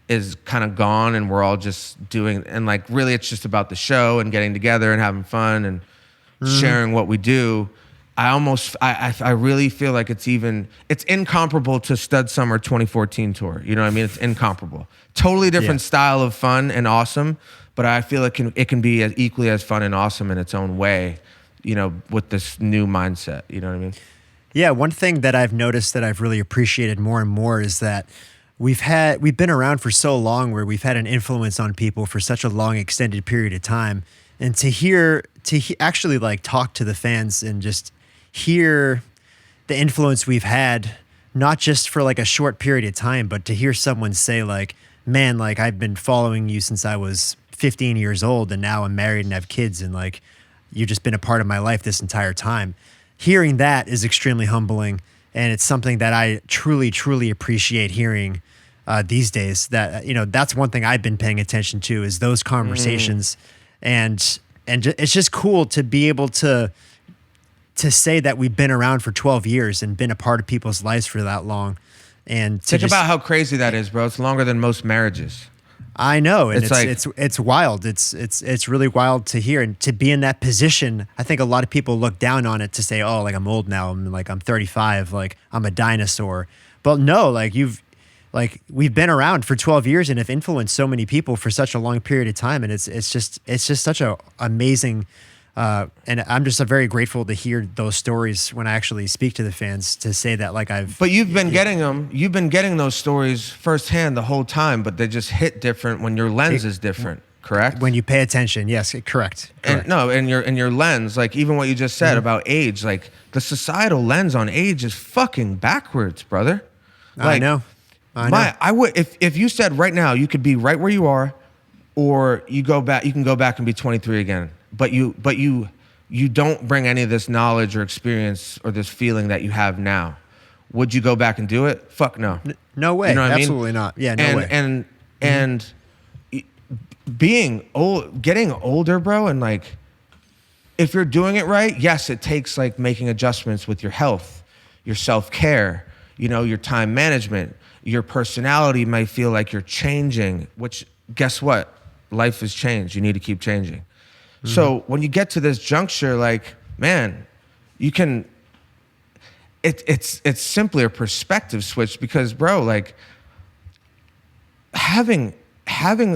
C: is kind of gone, and we're all just doing, and like really it's just about the show and getting together and having fun and sharing what we do. I really feel like it's incomparable to Stud Summer 2014 tour. You know what I mean? It's incomparable. Totally different style of fun and awesome, but I feel it can be as equally as fun and awesome in its own way, you know, with this new mindset. You know what I mean?
B: Yeah, one thing that I've noticed that I've really appreciated more and more is that we've been around for so long, where we've had an influence on people for such a long extended period of time, and to actually like talk to the fans and just hear the influence we've had, not just for like a short period of time, but to hear someone say like, man, like I've been following you since I was 15 years old, and now I'm married and have kids, and like you've just been a part of my life this entire time. Hearing that is extremely humbling, and it's something that I truly, truly appreciate hearing these days. That, you know, that's one thing I've been paying attention to, is those conversations, and it's just cool to be able to say that we've been around for 12 years and been a part of people's lives for that long. And
C: think about how crazy that is, bro. It's longer than most marriages.
B: I know, and
C: it's
B: it's wild. It's really wild to hear, and to be in that position. I think a lot of people look down on it to say, "Oh, like I'm old now. I'm 35. Like I'm a dinosaur." But no, like we've been around for 12 years and have influenced so many people for such a long period of time, and it's just such a amazing. And I'm just very grateful to hear those stories when I actually speak to the fans, to say that like
C: But you've been getting them. You've been getting those stories firsthand the whole time, but they just hit different when your lens is different. Correct?
B: When you pay attention, yes, correct.
C: And your lens, like even what you just said about age, like the societal lens on age is fucking backwards, brother. Like, I would if you said right now you could be right where you are, or you can go back and be 23 again. But you don't bring any of this knowledge or experience or this feeling that you have now. Would you go back and do it? Fuck no.
B: No way.
C: You know what
B: Absolutely
C: I mean?
B: not. Yeah, no way.
C: And being old, getting older, bro, and like if you're doing it right, yes, it takes like making adjustments with your health, your self-care, you know, your time management. Your personality might feel like you're changing, which guess what? Life has changed. You need to keep changing. So when you get to this juncture, like, man, you can, it's simply a perspective switch, because bro, like having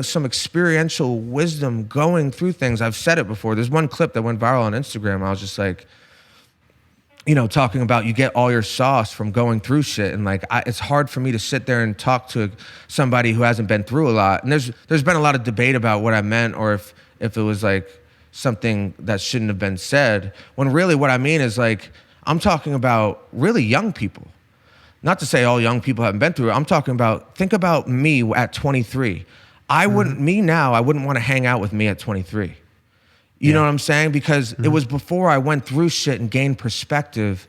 C: some experiential wisdom going through things. I've said it before. There's one clip that went viral on Instagram. I was just like, you know, talking about you get all your sauce from going through shit. And like, it's hard for me to sit there and talk to somebody who hasn't been through a lot. And there's been a lot of debate about what I meant, or if it was like something that shouldn't have been said, when really what I mean is like, I'm talking about really young people. Not to say all young people haven't been through it. I'm talking about, think about me at 23. I wouldn't want to hang out with me at 23. You know what I'm saying? Because it was before I went through shit and gained perspective.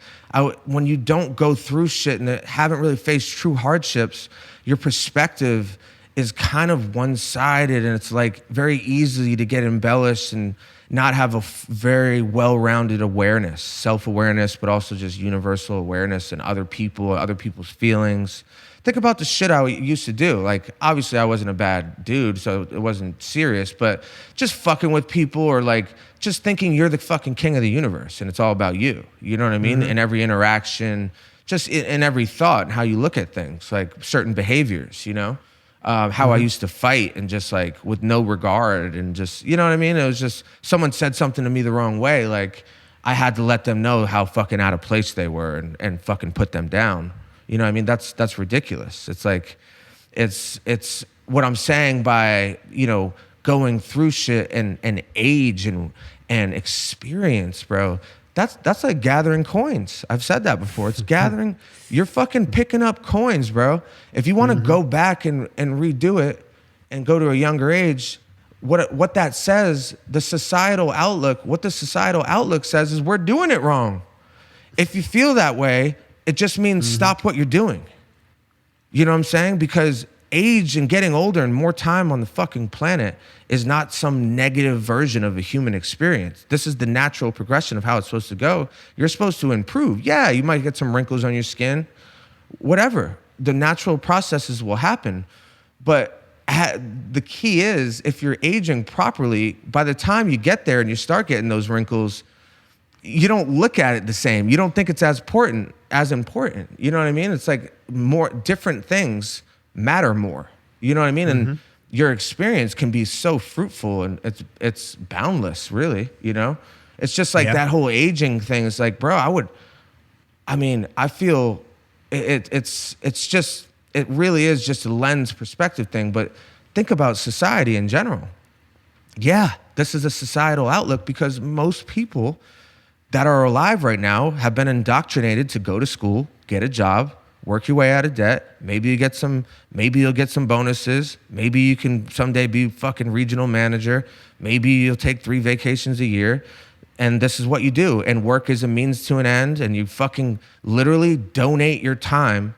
C: When you don't go through shit and haven't really faced true hardships, your perspective is kind of one-sided, and it's like very easy to get embellished and not have a very well-rounded awareness, self-awareness, but also just universal awareness and other people, other people's feelings. Think about the shit I used to do. Like, obviously I wasn't a bad dude, so it wasn't serious, but just fucking with people, or like just thinking you're the fucking king of the universe and it's all about you. You know what I mean? In every interaction, just in every thought and how you look at things, like certain behaviors, you know? How I used to fight and just like with no regard, and just, you know what I mean? It was just, someone said something to me the wrong way. Like I had to let them know how fucking out of place they were and fucking put them down. You know what I mean? That's ridiculous. It's like, it's what I'm saying by, you know, going through shit and age and experience, bro. That's like gathering coins. I've said that before. It's gathering. You're fucking picking up coins, bro. If you want to go back and redo it and go to a younger age, what that says, what the societal outlook says is we're doing it wrong. If you feel that way, it just means stop what you're doing. You know what I'm saying? Because age and getting older and more time on the fucking planet is not some negative version of a human experience. This is the natural progression of how it's supposed to go. You're supposed to improve. Yeah, you might get some wrinkles on your skin, whatever. The natural processes will happen. But the key is, if you're aging properly, by the time you get there and you start getting those wrinkles, you don't look at it the same. You don't think it's as important. You know what I mean? It's like more different things matter more. You know what I mean? And your experience can be so fruitful, and it's boundless, really, you know? It's just like that whole aging thing. It's like, bro, I feel it really is just a lens perspective thing, but think about society in general. Yeah, this is a societal outlook because most people that are alive right now have been indoctrinated to go to school, get a job, work your way out of debt. Maybe you'll get some bonuses. Maybe you can someday be fucking regional manager. Maybe you'll take 3 vacations a year. And this is what you do. And work is a means to an end. And you fucking literally donate your time,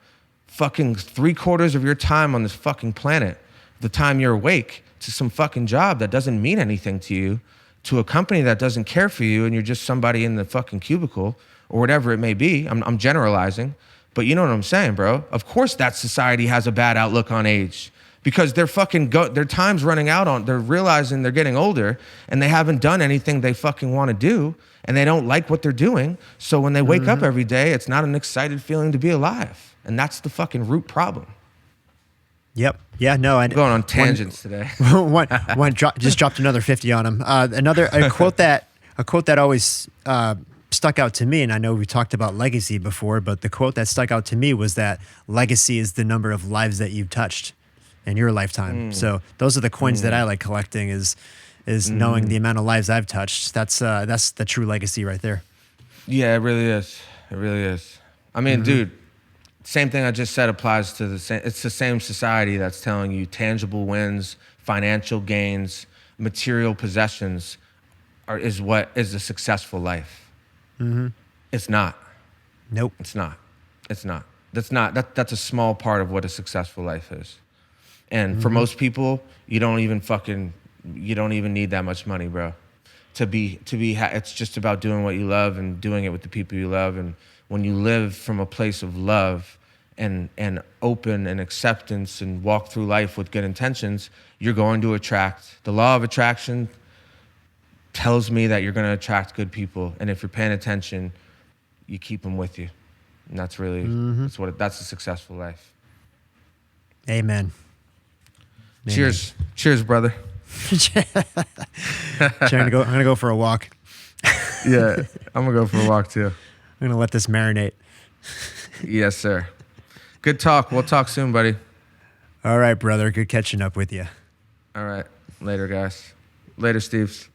C: fucking 3/4 of your time on this fucking planet, the time you're awake, to some fucking job that doesn't mean anything to you, to a company that doesn't care for you, and you're just somebody in the fucking cubicle or whatever it may be. I'm generalizing, but you know what I'm saying, bro. Of course that society has a bad outlook on age because they're fucking their time's running out they're realizing they're getting older and they haven't done anything they fucking want to do, and they don't like what they're doing. So when they wake up every day, it's not an excited feeling to be alive. And that's the fucking root problem.
B: Yep. Yeah. No.
C: I'm going on tangents today.
B: Just dropped another 50 on him. A quote that always stuck out to me, and I know we talked about legacy before, but the quote that stuck out to me was that legacy is the number of lives that you've touched in your lifetime. So those are the coins that I like collecting. Is knowing the amount of lives I've touched. That's the true legacy right there.
C: Yeah, it really is. It really is. I mean, dude. Same thing I just said applies to it's the same society that's telling you tangible wins, financial gains, material possessions is what is a successful life. It's not.
B: Nope.
C: It's not. That's a small part of what a successful life is. And for most people, you don't even need that much money, bro. It's just about doing what you love and doing it with the people you love. And when you live from a place of love and open and acceptance and walk through life with good intentions, you're going to attract. The law of attraction tells me that you're going to attract good people. And if you're paying attention, you keep them with you. And that's really, that's a successful life.
B: Amen.
C: Cheers. Cheers, brother.
B: I'm gonna go for a walk.
C: Yeah, I'm gonna go for a walk too.
B: I'm gonna let this marinate.
C: Yes, sir. Good talk. We'll talk soon, buddy.
B: All right, brother. Good catching up with you.
C: All right. Later, guys. Later, Steves.